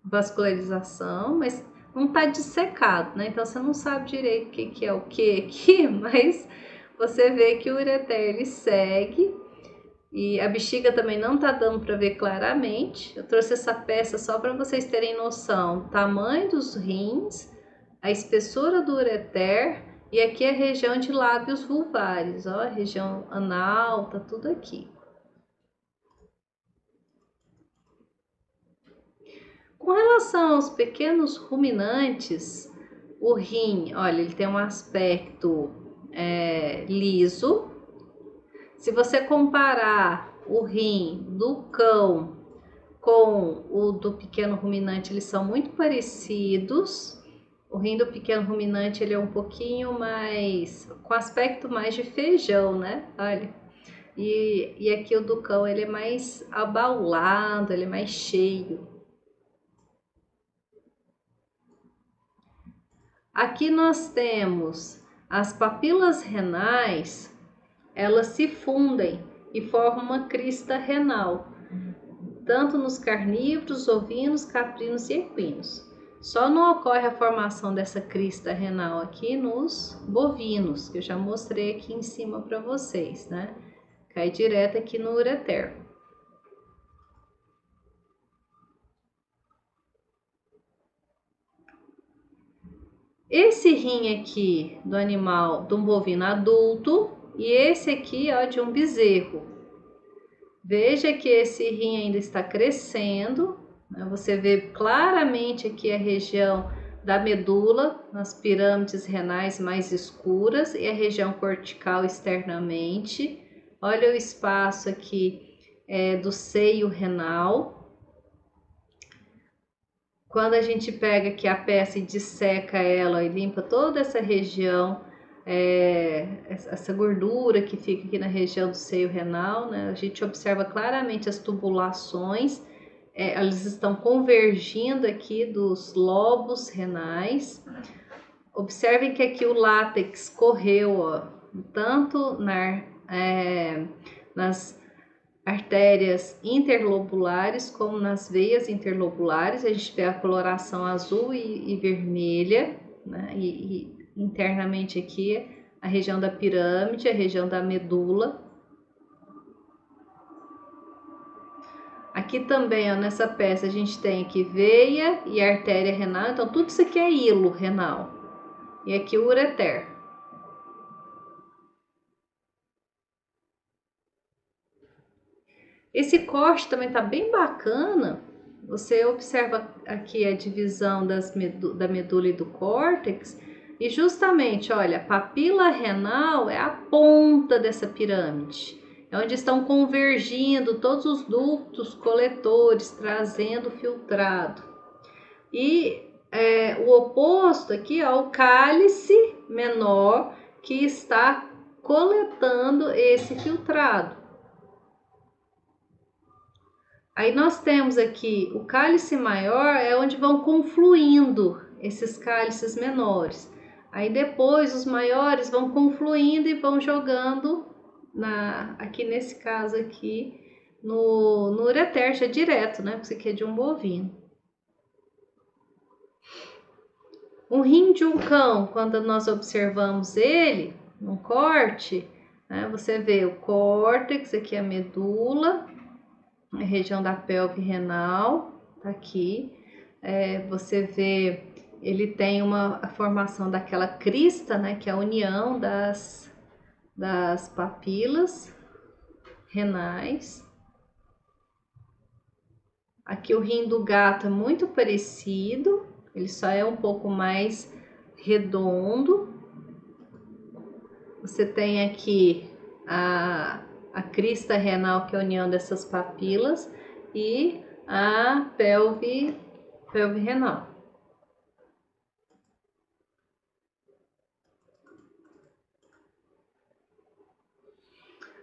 vascularização, mas não tá dissecado, né? Então você não sabe direito o que é o que aqui, mas você vê que o ureter ele segue. E a bexiga também não tá dando para ver claramente. Eu trouxe essa peça só para vocês terem noção do tamanho dos rins, a espessura do ureter e aqui a região de lábios vulvares, ó, a região anal, tá tudo aqui. Com relação aos pequenos ruminantes, o rim, olha, ele tem um aspecto liso. Se você comparar o rim do cão com o do pequeno ruminante, eles são muito parecidos. O rim do pequeno ruminante ele é um pouquinho mais, com aspecto mais de feijão, né? Olha. E aqui o do cão ele é mais abaulado, ele é mais cheio. Aqui nós temos as papilas renais. Elas se fundem e formam uma crista renal, tanto nos carnívoros, ovinos, caprinos e equinos. Só não ocorre a formação dessa crista renal aqui nos bovinos, que eu já mostrei aqui em cima para vocês, né? Cai direto aqui no ureter. Esse rim aqui do animal, de um bovino adulto, e esse aqui, ó, de um bezerro. Veja que esse rim ainda está crescendo, né? Você vê claramente aqui a região da medula, nas pirâmides renais mais escuras, e a região cortical externamente. Olha o espaço aqui do seio renal. Quando a gente pega aqui a peça e disseca ela e limpa toda essa região, essa gordura que fica aqui na região do seio renal, né? A gente observa claramente as tubulações, elas estão convergindo aqui dos lobos renais. Observem que aqui o látex correu, ó, tanto nas artérias interlobulares como nas veias interlobulares. A gente vê a coloração azul e vermelha, né? E internamente aqui a região da pirâmide, a região da medula. Aqui também, ó, nessa peça a gente tem aqui veia e artéria renal, então tudo isso aqui é hilo renal. E aqui o ureter. Esse corte também tá bem bacana. Você observa aqui a divisão da medula e do córtex. E justamente, olha, a papila renal é a ponta dessa pirâmide. É onde estão convergindo todos os ductos coletores, trazendo filtrado. E o oposto aqui, ó, o cálice menor que está coletando esse filtrado. Aí nós temos aqui o cálice maior, é onde vão confluindo esses cálices menores. Aí depois os maiores vão confluindo e vão jogando, aqui nesse caso aqui, no ureter, já direto, né? Porque isso aqui é de um bovino. Um rim de um cão, quando nós observamos ele, no corte, né? Você vê o córtex, aqui a medula, a região da pelve renal, tá aqui. Você vê, ele tem a formação daquela crista, né, que é a união das papilas renais. Aqui o rim do gato é muito parecido, ele só é um pouco mais redondo. Você tem aqui a crista renal, que é a união dessas papilas, e a pelve renal.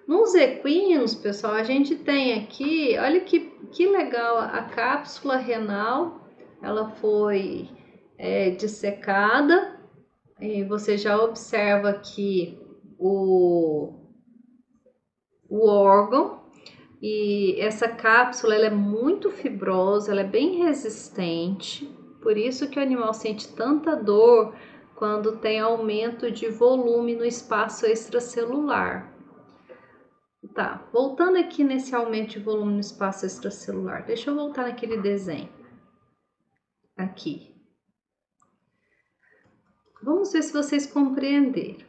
Nos equinos, pessoal, a gente tem aqui, olha que legal, a cápsula renal, ela foi dissecada, e você já observa aqui o órgão, e essa cápsula ela é muito fibrosa, ela é bem resistente, por isso que o animal sente tanta dor quando tem aumento de volume no espaço extracelular. Tá, voltando aqui nesse aumento de volume no espaço extracelular, deixa eu voltar naquele desenho aqui. Vamos ver se vocês compreenderam.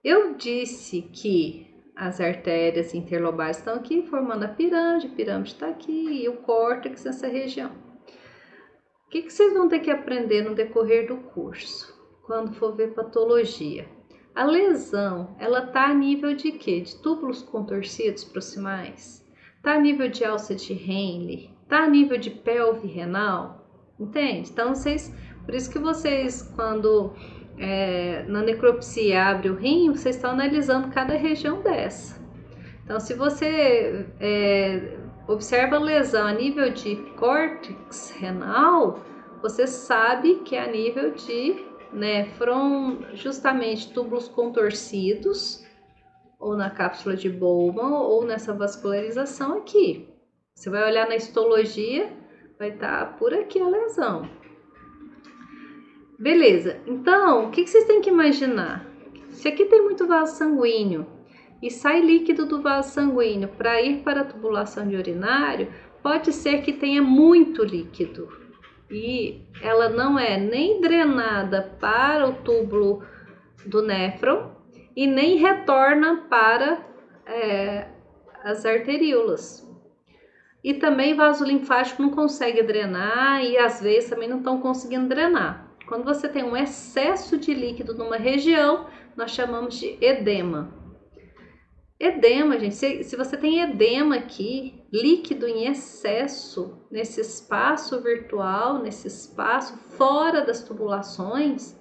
Eu disse que as artérias interlobais estão aqui formando a pirâmide está aqui e o córtex nessa região. O que vocês vão ter que aprender no decorrer do curso, quando for ver patologia? A lesão, ela tá a nível de quê? De túbulos contorcidos proximais? Tá a nível de alça de Henle? Tá a nível de pelve renal? Entende? Então, por isso que vocês, quando na necropsia abre o rim, vocês estão analisando cada região dessa. Então, se você observa a lesão a nível de córtex renal, você sabe que é a nível de néfron, justamente túbulos contorcidos, ou na cápsula de Bowman, ou nessa vascularização aqui. Você vai olhar na histologia, vai estar por aqui a lesão. Beleza, então, o que vocês têm que imaginar? Se aqui tem muito vaso sanguíneo e sai líquido do vaso sanguíneo para ir para a tubulação de urinário, pode ser que tenha muito líquido e ela não é nem drenada para o túbulo do néfron e nem retorna para as arteríolas. E também vaso linfático não consegue drenar e as veias também não estão conseguindo drenar. Quando você tem um excesso de líquido numa região, nós chamamos de edema. Edema, gente, se você tem edema aqui, líquido em excesso nesse espaço virtual, nesse espaço fora das tubulações,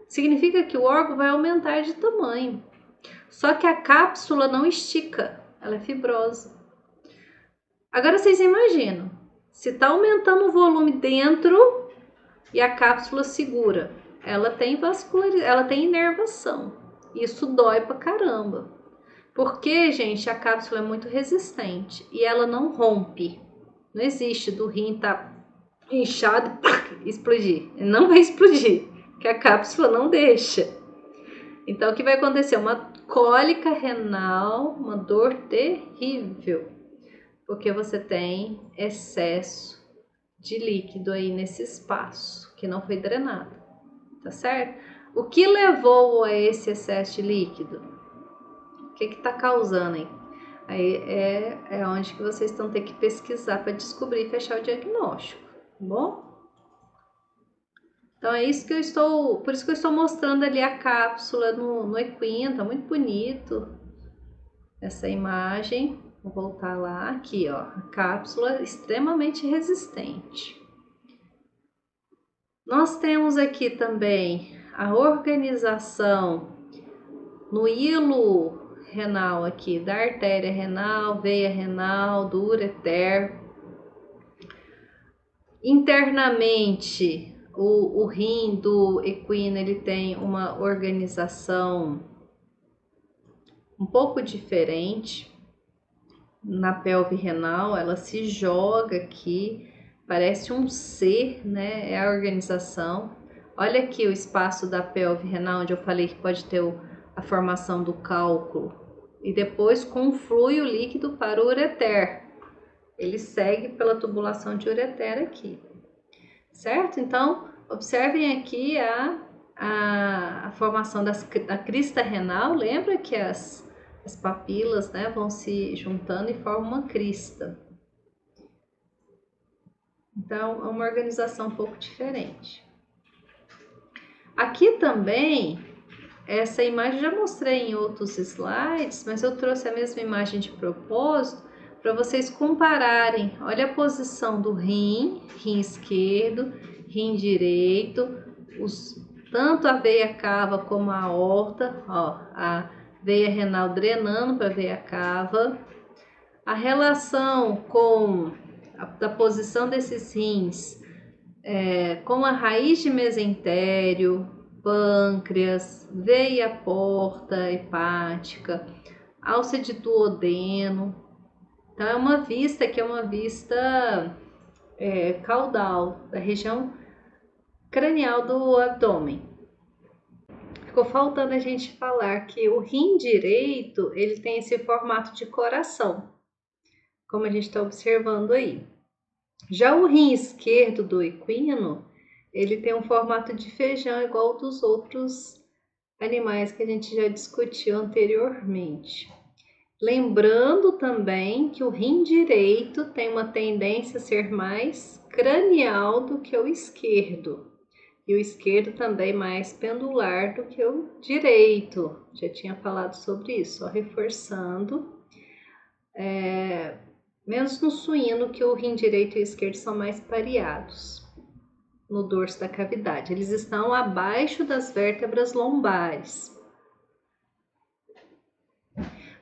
significa que o órgão vai aumentar de tamanho. Só que a cápsula não estica, ela é fibrosa. Agora vocês imaginam, se está aumentando o volume dentro e a cápsula segura, ela tem ela tem inervação. Isso dói pra caramba. Porque, gente, a cápsula é muito resistente e ela não rompe. Não existe do rim tá inchado e explodir. Não vai explodir, porque a cápsula não deixa. Então, o que vai acontecer? Uma cólica renal, uma dor terrível, porque você tem excesso de líquido aí nesse espaço que não foi drenado, tá certo? O que levou a esse excesso de líquido? O que está causando aí? Aí é onde que vocês estão ter que pesquisar para descobrir e fechar o diagnóstico, tá bom? Então é isso que eu estou, por isso que eu estou mostrando ali a cápsula no equino, tá muito bonito essa imagem. Vou voltar lá, aqui ó, a cápsula extremamente resistente. Nós temos aqui também a organização no hilo renal aqui, da artéria renal, veia renal, do ureter. Internamente, o rim do equino, ele tem uma organização um pouco diferente. Na pelve renal, ela se joga aqui, parece um C, né? É a organização. Olha aqui o espaço da pelve renal, onde eu falei que pode ter a formação do cálculo. E depois conflui o líquido para o ureter. Ele segue pela tubulação de ureter aqui. Certo? Então, observem aqui a formação da crista renal. Lembra que as papilas, né, vão se juntando e formam uma crista. Então, é uma organização um pouco diferente. Aqui também, essa imagem já mostrei em outros slides, mas eu trouxe a mesma imagem de propósito para vocês compararem. Olha a posição do rim esquerdo, rim direito, tanto a veia cava como a aorta, ó, a veia renal drenando para a veia cava. A relação da posição desses rins com a raiz de mesentério, pâncreas, veia porta hepática, alça de duodeno. Então, é uma vista que é uma vista caudal, da região cranial do abdômen. Ficou faltando a gente falar que o rim direito, ele tem esse formato de coração, como a gente está observando aí. Já o rim esquerdo do equino, ele tem um formato de feijão igual ao dos outros animais que a gente já discutiu anteriormente. Lembrando também que o rim direito tem uma tendência a ser mais cranial do que o esquerdo. E o esquerdo também mais pendular do que o direito. Já tinha falado sobre isso, só reforçando. Menos no suíno, que o rim direito e o esquerdo são mais pareados no dorso da cavidade. Eles estão abaixo das vértebras lombares.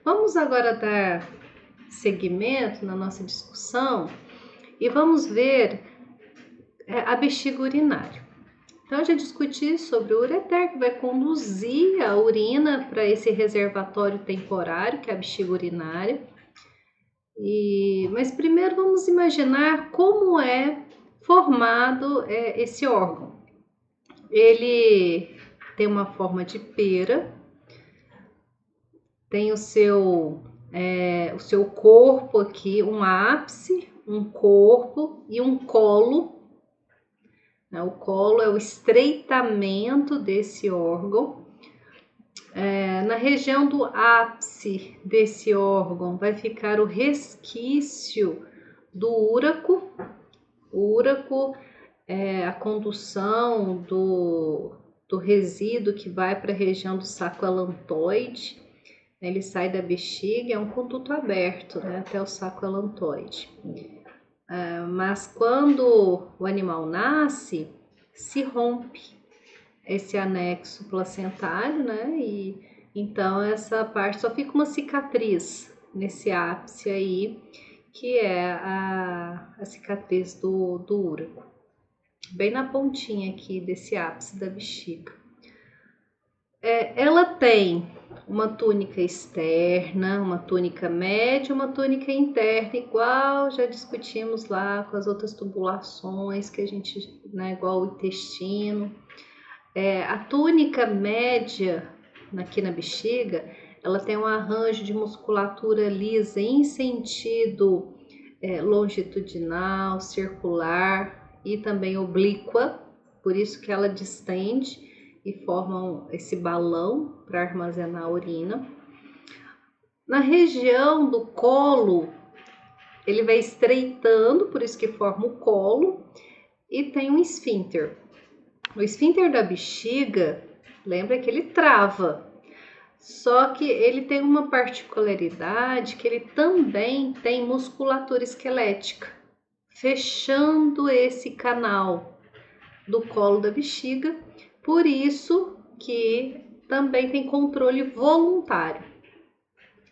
Vamos agora dar seguimento na nossa discussão e vamos ver a bexiga urinária. Então, eu já discuti sobre o ureter, que vai conduzir a urina para esse reservatório temporário, que é a bexiga urinária. Mas primeiro vamos imaginar como é formado esse órgão. Ele tem uma forma de pera, tem o seu corpo aqui, um ápice, um corpo e um colo. O colo é o estreitamento desse órgão. Na região do ápice desse órgão vai ficar o resquício do úraco. O úraco é a condução do resíduo que vai para a região do saco alantoide. Ele sai da bexiga, é um conduto aberto, né, até o saco alantoide. Mas quando o animal nasce, se rompe esse anexo placentário, né? E então essa parte só fica uma cicatriz nesse ápice aí, que é a cicatriz do úraco, bem na pontinha aqui desse ápice da bexiga. Ela tem uma túnica externa, uma túnica média, uma túnica interna, igual já discutimos lá com as outras tubulações que a gente, né, igual o intestino. A túnica média aqui na bexiga, ela tem um arranjo de musculatura lisa em sentido longitudinal, circular e também oblíqua, por isso que ela distende e formam esse balão para armazenar a urina. Na região do colo, ele vai estreitando, por isso que forma o colo, e tem um esfíncter. O esfíncter da bexiga, lembra que ele trava, só que ele tem uma particularidade que ele também tem musculatura esquelética, fechando esse canal do colo da bexiga. Por isso que também tem controle voluntário.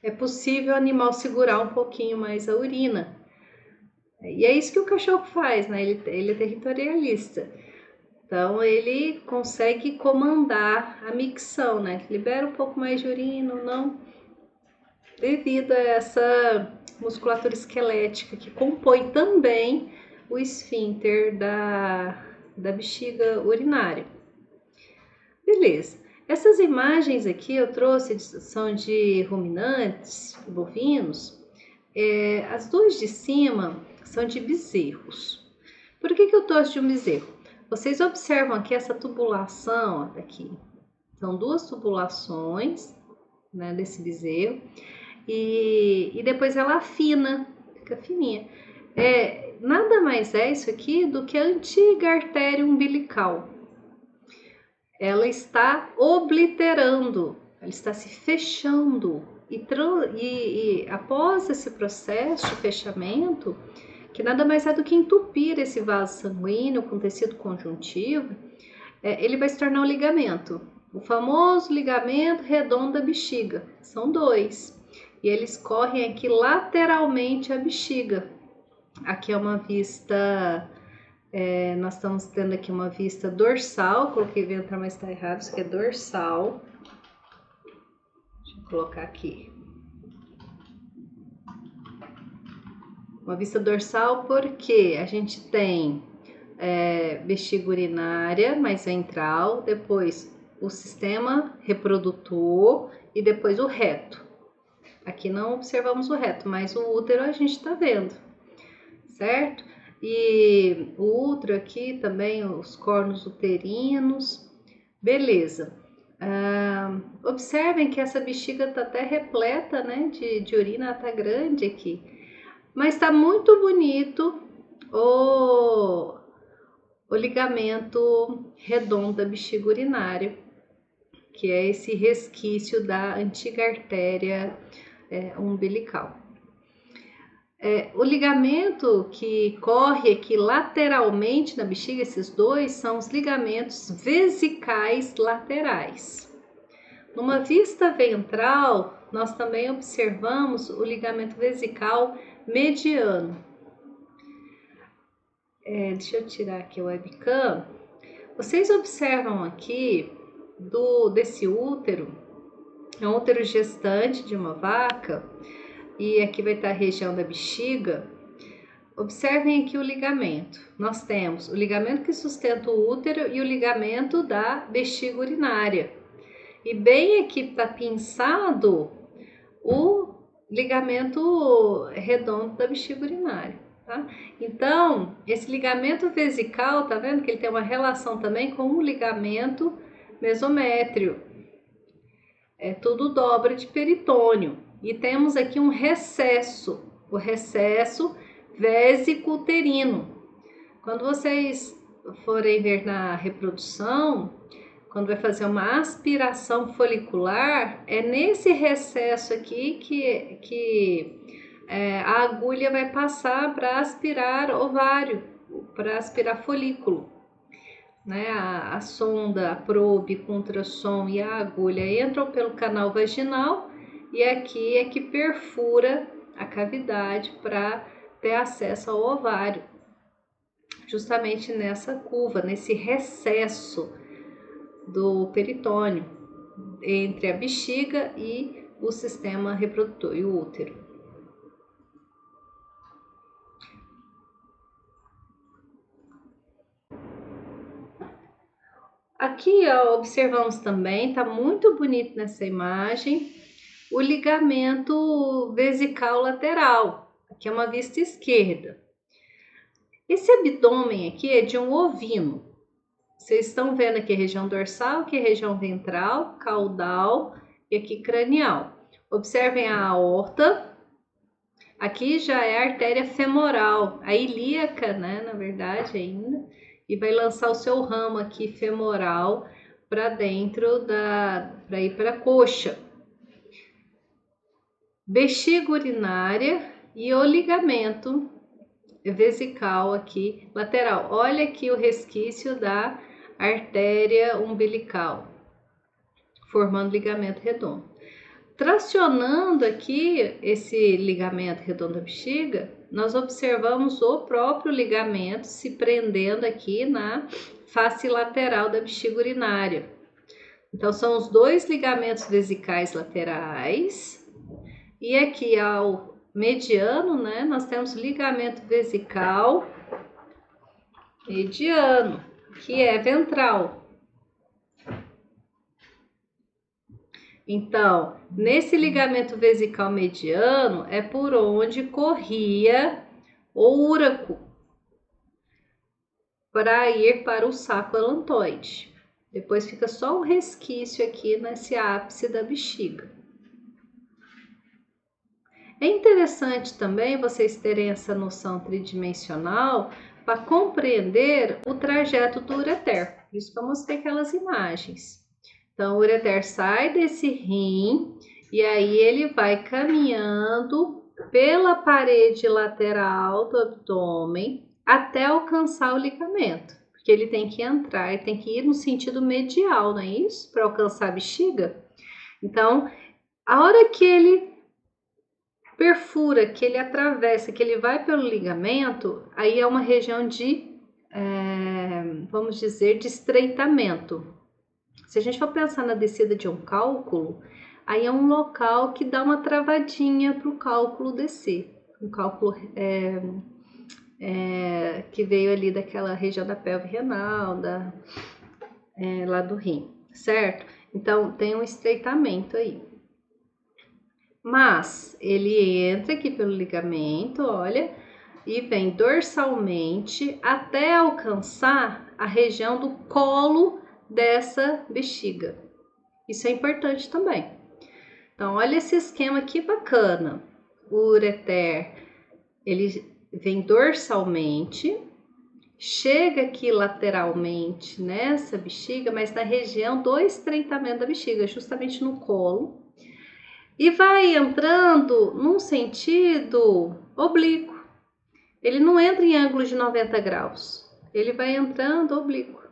É possível o animal segurar um pouquinho mais a urina. E é isso que o cachorro faz, né? Ele é territorialista. Então ele consegue comandar a micção, né? Libera um pouco mais de urina ou não, devido a essa musculatura esquelética que compõe também o esfíncter da bexiga urinária. Beleza, essas imagens aqui eu trouxe, são de ruminantes, bovinos. As duas de cima são de bezerros. Por que eu trouxe de um bezerro? Vocês observam aqui essa tubulação aqui. São duas tubulações, né, desse bezerro. E depois ela afina, fica fininha. Nada mais é isso aqui do que a antiga artéria umbilical. Ela está obliterando, ela está se fechando. E após esse processo de fechamento, que nada mais é do que entupir esse vaso sanguíneo com tecido conjuntivo, ele vai se tornar um ligamento. O famoso ligamento redondo da bexiga. São dois. E eles correm aqui lateralmente à bexiga. Aqui é uma vista... nós estamos tendo aqui uma vista dorsal. Coloquei ventral, mas está errado. Isso aqui é dorsal. Deixa eu colocar aqui. Uma vista dorsal porque a gente tem bexiga urinária mais ventral, depois o sistema reprodutor e depois o reto. Aqui não observamos o reto, mas o útero a gente está vendo, certo? E o útero aqui também, os cornos uterinos, beleza. Observem que essa bexiga está até repleta, né, de urina, está grande aqui. Mas está muito bonito o ligamento redondo da bexiga urinária, que é esse resquício da antiga artéria umbilical. O ligamento que corre aqui lateralmente na bexiga, esses dois, são os ligamentos vesicais laterais. Numa vista ventral, nós também observamos o ligamento vesical mediano. Deixa eu tirar aqui o webcam. Vocês observam aqui desse útero, é um útero gestante de uma vaca, e aqui vai estar a região da bexiga. Observem aqui o ligamento. Nós temos o ligamento que sustenta o útero e o ligamento da bexiga urinária. E bem aqui está pinçado o ligamento redondo da bexiga urinária, tá? Então, esse ligamento vesical, tá vendo que ele tem uma relação também com o ligamento mesométrio. É tudo dobra de peritônio. E temos aqui um recesso, o recesso vésico-uterino. Quando vocês forem ver na reprodução, quando vai fazer uma aspiração folicular, é nesse recesso aqui que a agulha vai passar para aspirar ovário, para aspirar folículo. Né? A sonda, a probe com ultrassom e a agulha entram pelo canal vaginal e aqui é que perfura a cavidade para ter acesso ao ovário, justamente nessa curva, nesse recesso do peritônio entre a bexiga e o sistema reprodutor e o útero. Aqui, ó, observamos também, tá muito bonito nessa imagem, o ligamento vesical lateral. Aqui é uma vista esquerda. Esse abdômen aqui é de um ovino. Vocês estão vendo aqui a região dorsal, aqui a região ventral, caudal e aqui cranial. Observem a aorta. Aqui já é a artéria femoral, a ilíaca, né, na verdade ainda. E vai lançar o seu ramo aqui femoral para dentro para ir para a coxa. Bexiga urinária e o ligamento vesical aqui lateral. Olha aqui o resquício da artéria umbilical, formando ligamento redondo. Tracionando aqui esse ligamento redondo da bexiga, nós observamos o próprio ligamento se prendendo aqui na face lateral da bexiga urinária. Então, são os dois ligamentos vesicais laterais. E aqui ao mediano, né, nós temos ligamento vesical mediano, que é ventral. Então, nesse ligamento vesical mediano é por onde corria o úraco para ir para o saco elantoide. Depois fica só um resquício aqui nesse ápice da bexiga. É interessante também vocês terem essa noção tridimensional para compreender o trajeto do ureter. Por isso que eu mostrei aquelas imagens. Então, o ureter sai desse rim e aí ele vai caminhando pela parede lateral do abdômen até alcançar o ligamento. Porque ele tem que entrar, ele tem que ir no sentido medial, não é isso? Para alcançar a bexiga. Então, a hora que ele perfura, que ele atravessa, que ele vai pelo ligamento, aí é uma região de, vamos dizer, de estreitamento. Se a gente for pensar na descida de um cálculo, aí é um local que dá uma travadinha para o cálculo descer. Um cálculo que veio ali daquela região da pelve renal, lá do rim, certo? Então, tem um estreitamento aí. Mas ele entra aqui pelo ligamento, olha, e vem dorsalmente até alcançar a região do colo dessa bexiga. Isso é importante também. Então, olha esse esquema que bacana. O ureter, ele vem dorsalmente, chega aqui lateralmente nessa bexiga, mas na região do estreitamento da bexiga, justamente no colo, e vai entrando num sentido oblíquo. Ele não entra em ângulo de 90 graus, ele vai entrando oblíquo.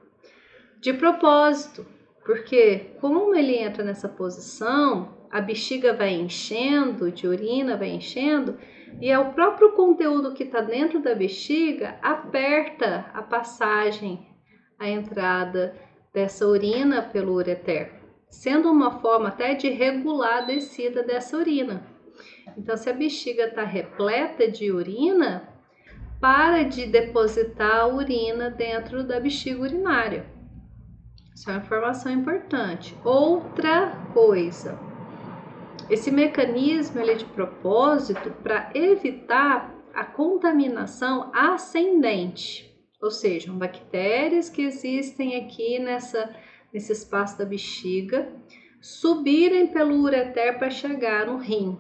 De propósito, porque como ele entra nessa posição, a bexiga vai enchendo de urina, vai enchendo, e é o próprio conteúdo que está dentro da bexiga aperta a passagem, a entrada dessa urina pelo ureter, sendo uma forma até de regular a descida dessa urina. Então, se a bexiga está repleta de urina, para de depositar a urina dentro da bexiga urinária. Isso é uma informação importante. Outra coisa, esse mecanismo ele é de propósito para evitar a contaminação ascendente, ou seja, bactérias que existem aqui nesse espaço da bexiga subirem pelo ureter para chegar no rim.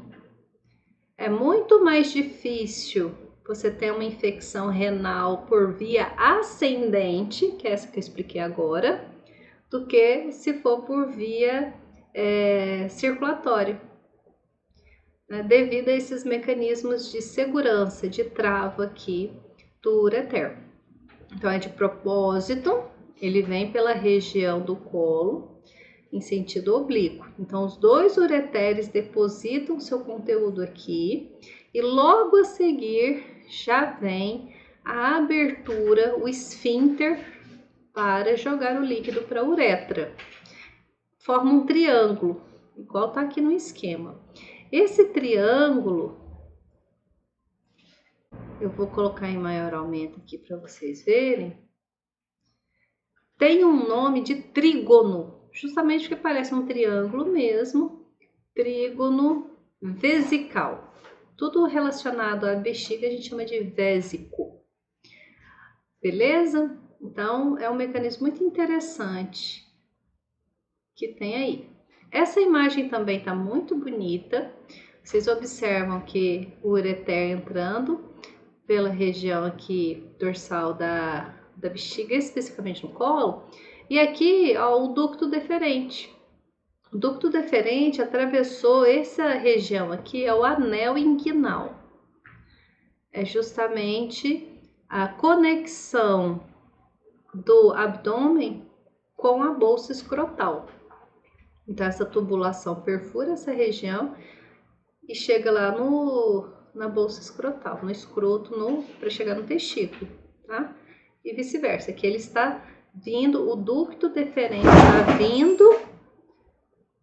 É muito mais difícil você ter uma infecção renal por via ascendente, que é essa que eu expliquei agora, do que se for por via circulatória, né? Devido a esses mecanismos de segurança, de trava aqui do ureter. Então é de propósito, ele vem pela região do colo em sentido oblíquo. Então os dois ureteres depositam seu conteúdo aqui e logo a seguir já vem a abertura, o esfíncter, para jogar o líquido para a uretra. Forma um triângulo, igual está aqui no esquema. Esse triângulo, eu vou colocar em maior aumento aqui para vocês verem, tem um nome de trígono, justamente porque parece um triângulo mesmo, trígono vesical. Tudo relacionado à bexiga a gente chama de vésico. Beleza? Então, é um mecanismo muito interessante que tem aí. Essa imagem também está muito bonita. Vocês observam que o ureter entrando pela região aqui dorsal da bexiga, especificamente no colo. E aqui, ó, o ducto deferente. O ducto deferente atravessou essa região aqui, é o anel inguinal. É justamente a conexão do abdômen com a bolsa escrotal. Então essa tubulação perfura essa região e chega lá na bolsa escrotal, no escroto, para chegar no testículo, tá? E vice-versa, que ele está vindo, o ducto deferente está vindo,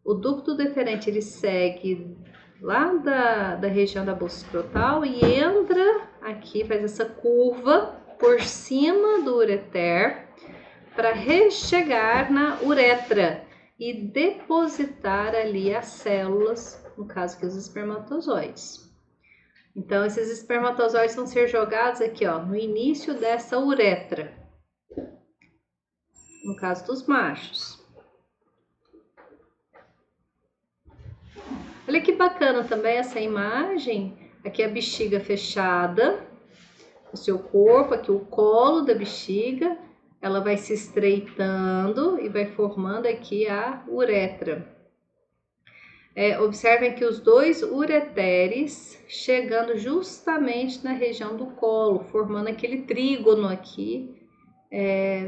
o ducto deferente ele segue lá da região da bolsa escrotal e entra aqui, faz essa curva por cima do ureter para chegar na uretra e depositar ali as células, no caso aqui os espermatozoides. Então esses espermatozoides vão ser jogados aqui, ó, no início dessa uretra, no caso dos machos. Olha que bacana também essa imagem, aqui a bexiga fechada, o seu corpo, aqui o colo da bexiga, ela vai se estreitando e vai formando aqui a uretra. Observem que os dois ureteres chegando justamente na região do colo, formando aquele trígono aqui,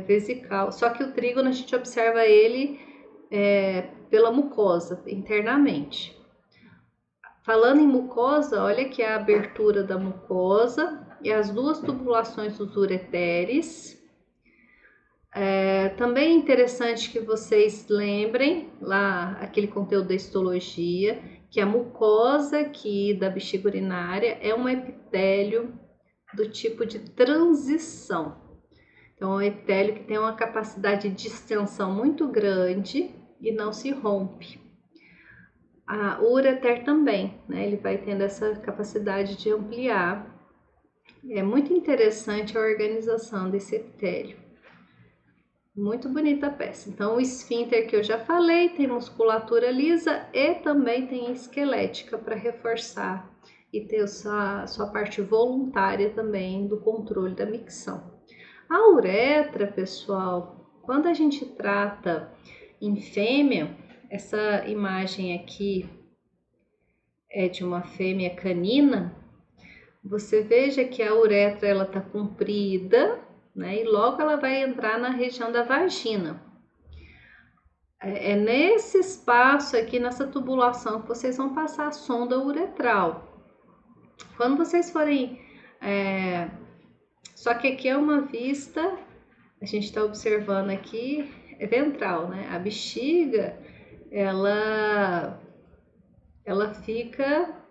vesical. Só que o trígono a gente observa ele pela mucosa, internamente. Falando em mucosa, olha aqui a abertura da mucosa e as duas tubulações dos ureteres. Também é interessante que vocês lembrem lá aquele conteúdo da histologia, que a mucosa aqui da bexiga urinária é um epitélio do tipo de transição. Então, é um epitélio que tem uma capacidade de distensão muito grande e não se rompe. O ureter também, né? Ele vai tendo essa capacidade de ampliar. É muito interessante a organização desse epitélio. Muito bonita a peça. Então, o esfíncter que eu já falei, tem musculatura lisa e também tem esquelética para reforçar e ter sua parte voluntária também do controle da micção. A uretra, pessoal, quando a gente trata em fêmea, essa imagem aqui é de uma fêmea canina, você veja que a uretra ela tá comprida, né? E logo ela vai entrar na região da vagina. É nesse espaço aqui, nessa tubulação, que vocês vão passar a sonda uretral. Quando vocês forem... Só que aqui é uma vista, a gente está observando aqui, é ventral, né? A bexiga, ela fica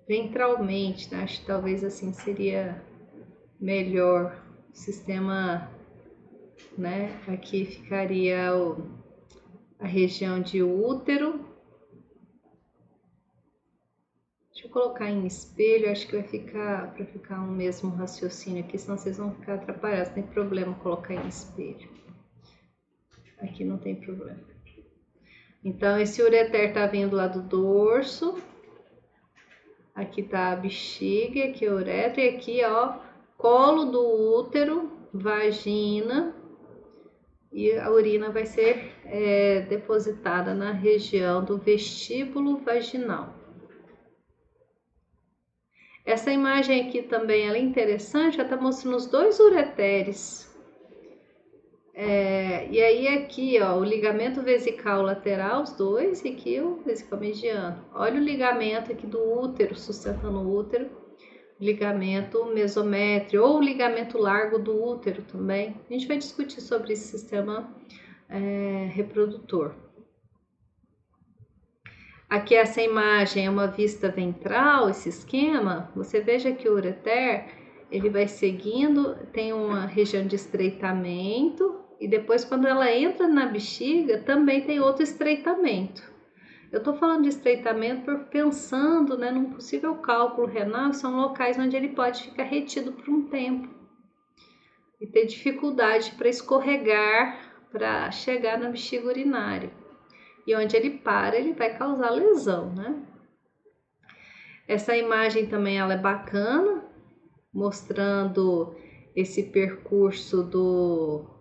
ventralmente, né? Acho que talvez assim seria melhor. O sistema, né? Aqui ficaria a região de útero. Deixa eu colocar em espelho, acho que vai ficar para ficar um mesmo raciocínio aqui, senão vocês vão ficar atrapalhados. Não tem problema colocar em espelho. Aqui não tem problema. Então, esse ureter tá vindo lá do dorso. Aqui tá a bexiga, aqui a uretra, e aqui, ó, colo do útero, vagina, e a urina vai ser depositada na região do vestíbulo vaginal. Essa imagem aqui também ela é interessante, ela tá mostrando os dois ureteres. E aí aqui, ó, o ligamento vesical lateral, os dois, e aqui o vesical mediano. Olha o ligamento aqui do útero, sustentando o útero. Ligamento mesométrio ou ligamento largo do útero também. A gente vai discutir sobre esse sistema reprodutor. Aqui essa imagem é uma vista ventral, esse esquema. Você veja que o ureter, ele vai seguindo, tem uma região de estreitamento e depois quando ela entra na bexiga também tem outro estreitamento. Eu tô falando de estreitamento pensando, né, num possível cálculo renal, que são locais onde ele pode ficar retido por um tempo e ter dificuldade para escorregar, para chegar na bexiga urinária. E onde ele para, ele vai causar lesão, né? Essa imagem também ela é bacana, mostrando esse percurso do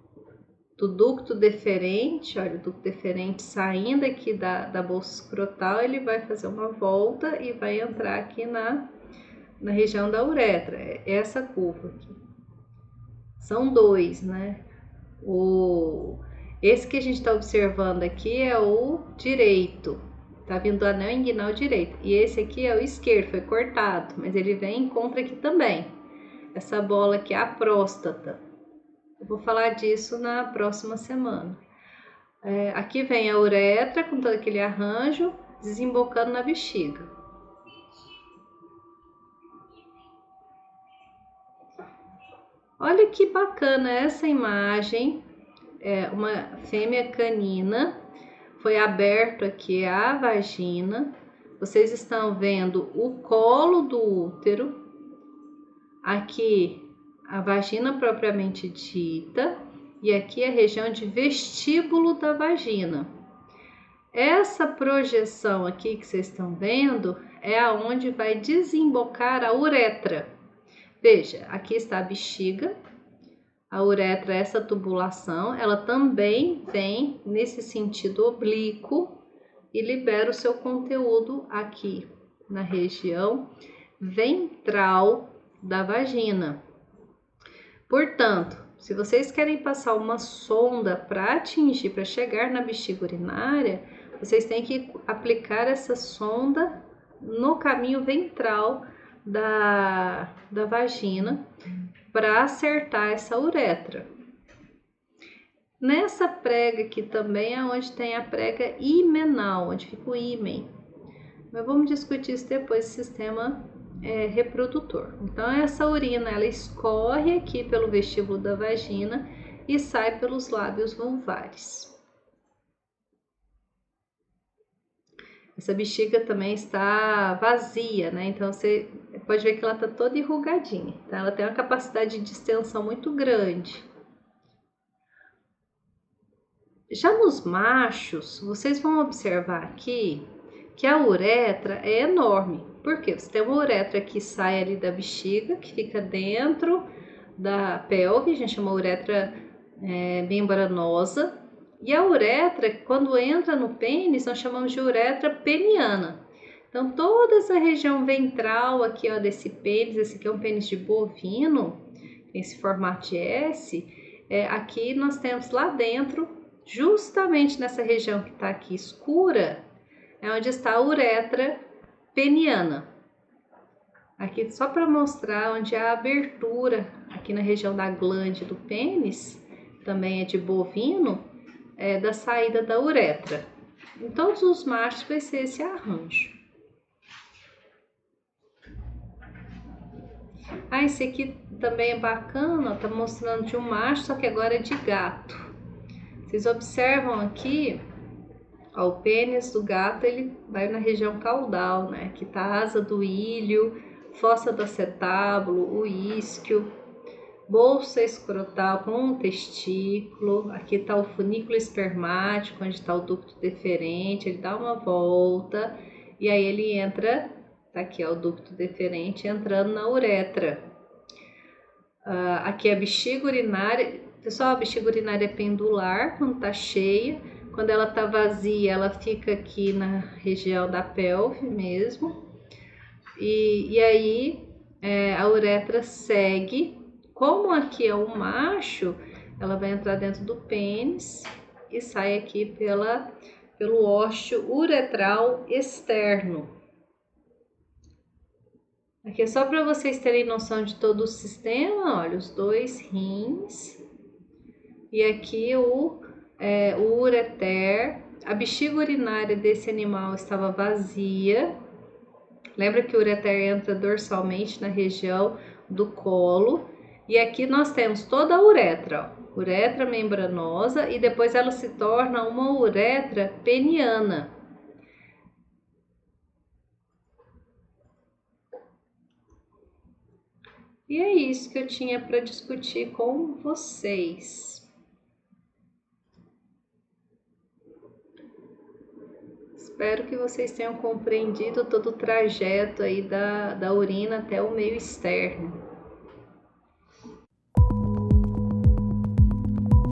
ducto deferente. Olha, o ducto deferente saindo aqui da bolsa escrotal, ele vai fazer uma volta e vai entrar aqui na região da uretra. Essa curva aqui. São dois, né? Esse que a gente está observando aqui é o direito. Tá vindo do anel inguinal direito. E esse aqui é o esquerdo, foi cortado, mas ele vem e encontra aqui também. Essa bola aqui é a próstata. Eu vou falar disso na próxima semana. Aqui vem a uretra com todo aquele arranjo, desembocando na bexiga. Olha que bacana essa imagem. Uma fêmea canina. Foi aberto aqui a vagina. Vocês estão vendo o colo do útero. Aqui a vagina propriamente dita. E aqui a região de vestíbulo da vagina. Essa projeção aqui que vocês estão vendo é aonde vai desembocar a uretra. Veja, aqui está a bexiga. A uretra, essa tubulação, ela também vem nesse sentido oblíquo e libera o seu conteúdo aqui na região ventral da vagina. Portanto, se vocês querem passar uma sonda para atingir, para chegar na bexiga urinária, vocês têm que aplicar essa sonda no caminho ventral da vagina para acertar essa uretra. Nessa prega aqui também é onde tem a prega himenal, onde fica o ímen. Mas vamos discutir isso depois, sistema reprodutor. Então essa urina ela escorre aqui pelo vestíbulo da vagina e sai pelos lábios vulvares. Essa bexiga também está vazia, né? Então você pode ver que ela está toda enrugadinha, tá? Ela tem uma capacidade de distensão muito grande. Já nos machos, vocês vão observar aqui que a uretra é enorme. Por quê? Você tem uma uretra que sai ali da bexiga, que fica dentro da pelve, a gente chama uretra membranosa. E a uretra, quando entra no pênis, nós chamamos de uretra peniana. Então, toda essa região ventral aqui, ó, desse pênis, esse aqui é um pênis de bovino, tem esse formato de S, aqui nós temos lá dentro, justamente nessa região que está aqui escura, é onde está a uretra peniana. Aqui só para mostrar onde há a abertura, aqui na região da glande do pênis, também é de bovino, da saída da uretra. Em todos os machos vai ser esse arranjo. Ah, esse aqui também é bacana, ó, tá mostrando de um macho, só que agora é de gato. Vocês observam aqui, ó, o pênis do gato, ele vai na região caudal, né? Aqui tá a asa do ilho, fossa do acetábulo, o isquio, bolsa escrotal com um testículo. Aqui tá o funículo espermático, onde está o ducto deferente. Ele dá uma volta e aí ele entra, tá aqui, ó, o ducto deferente entrando na uretra. Aqui é a bexiga urinária. Pessoal, a bexiga urinária é pendular quando tá cheia. Quando ela tá vazia, ela fica aqui na região da pelve mesmo. E aí a uretra segue. Como aqui é um macho, ela vai entrar dentro do pênis e sai aqui pelo ósseo uretral externo. Aqui é só para vocês terem noção de todo o sistema, olha, os 2 rins. E aqui o ureter. A bexiga urinária desse animal estava vazia. Lembra que o ureter entra dorsalmente na região do colo. E aqui nós temos toda a uretra, ó, uretra membranosa, e depois ela se torna uma uretra peniana. E é isso que eu tinha para discutir com vocês. Espero que vocês tenham compreendido todo o trajeto aí da urina até o meio externo.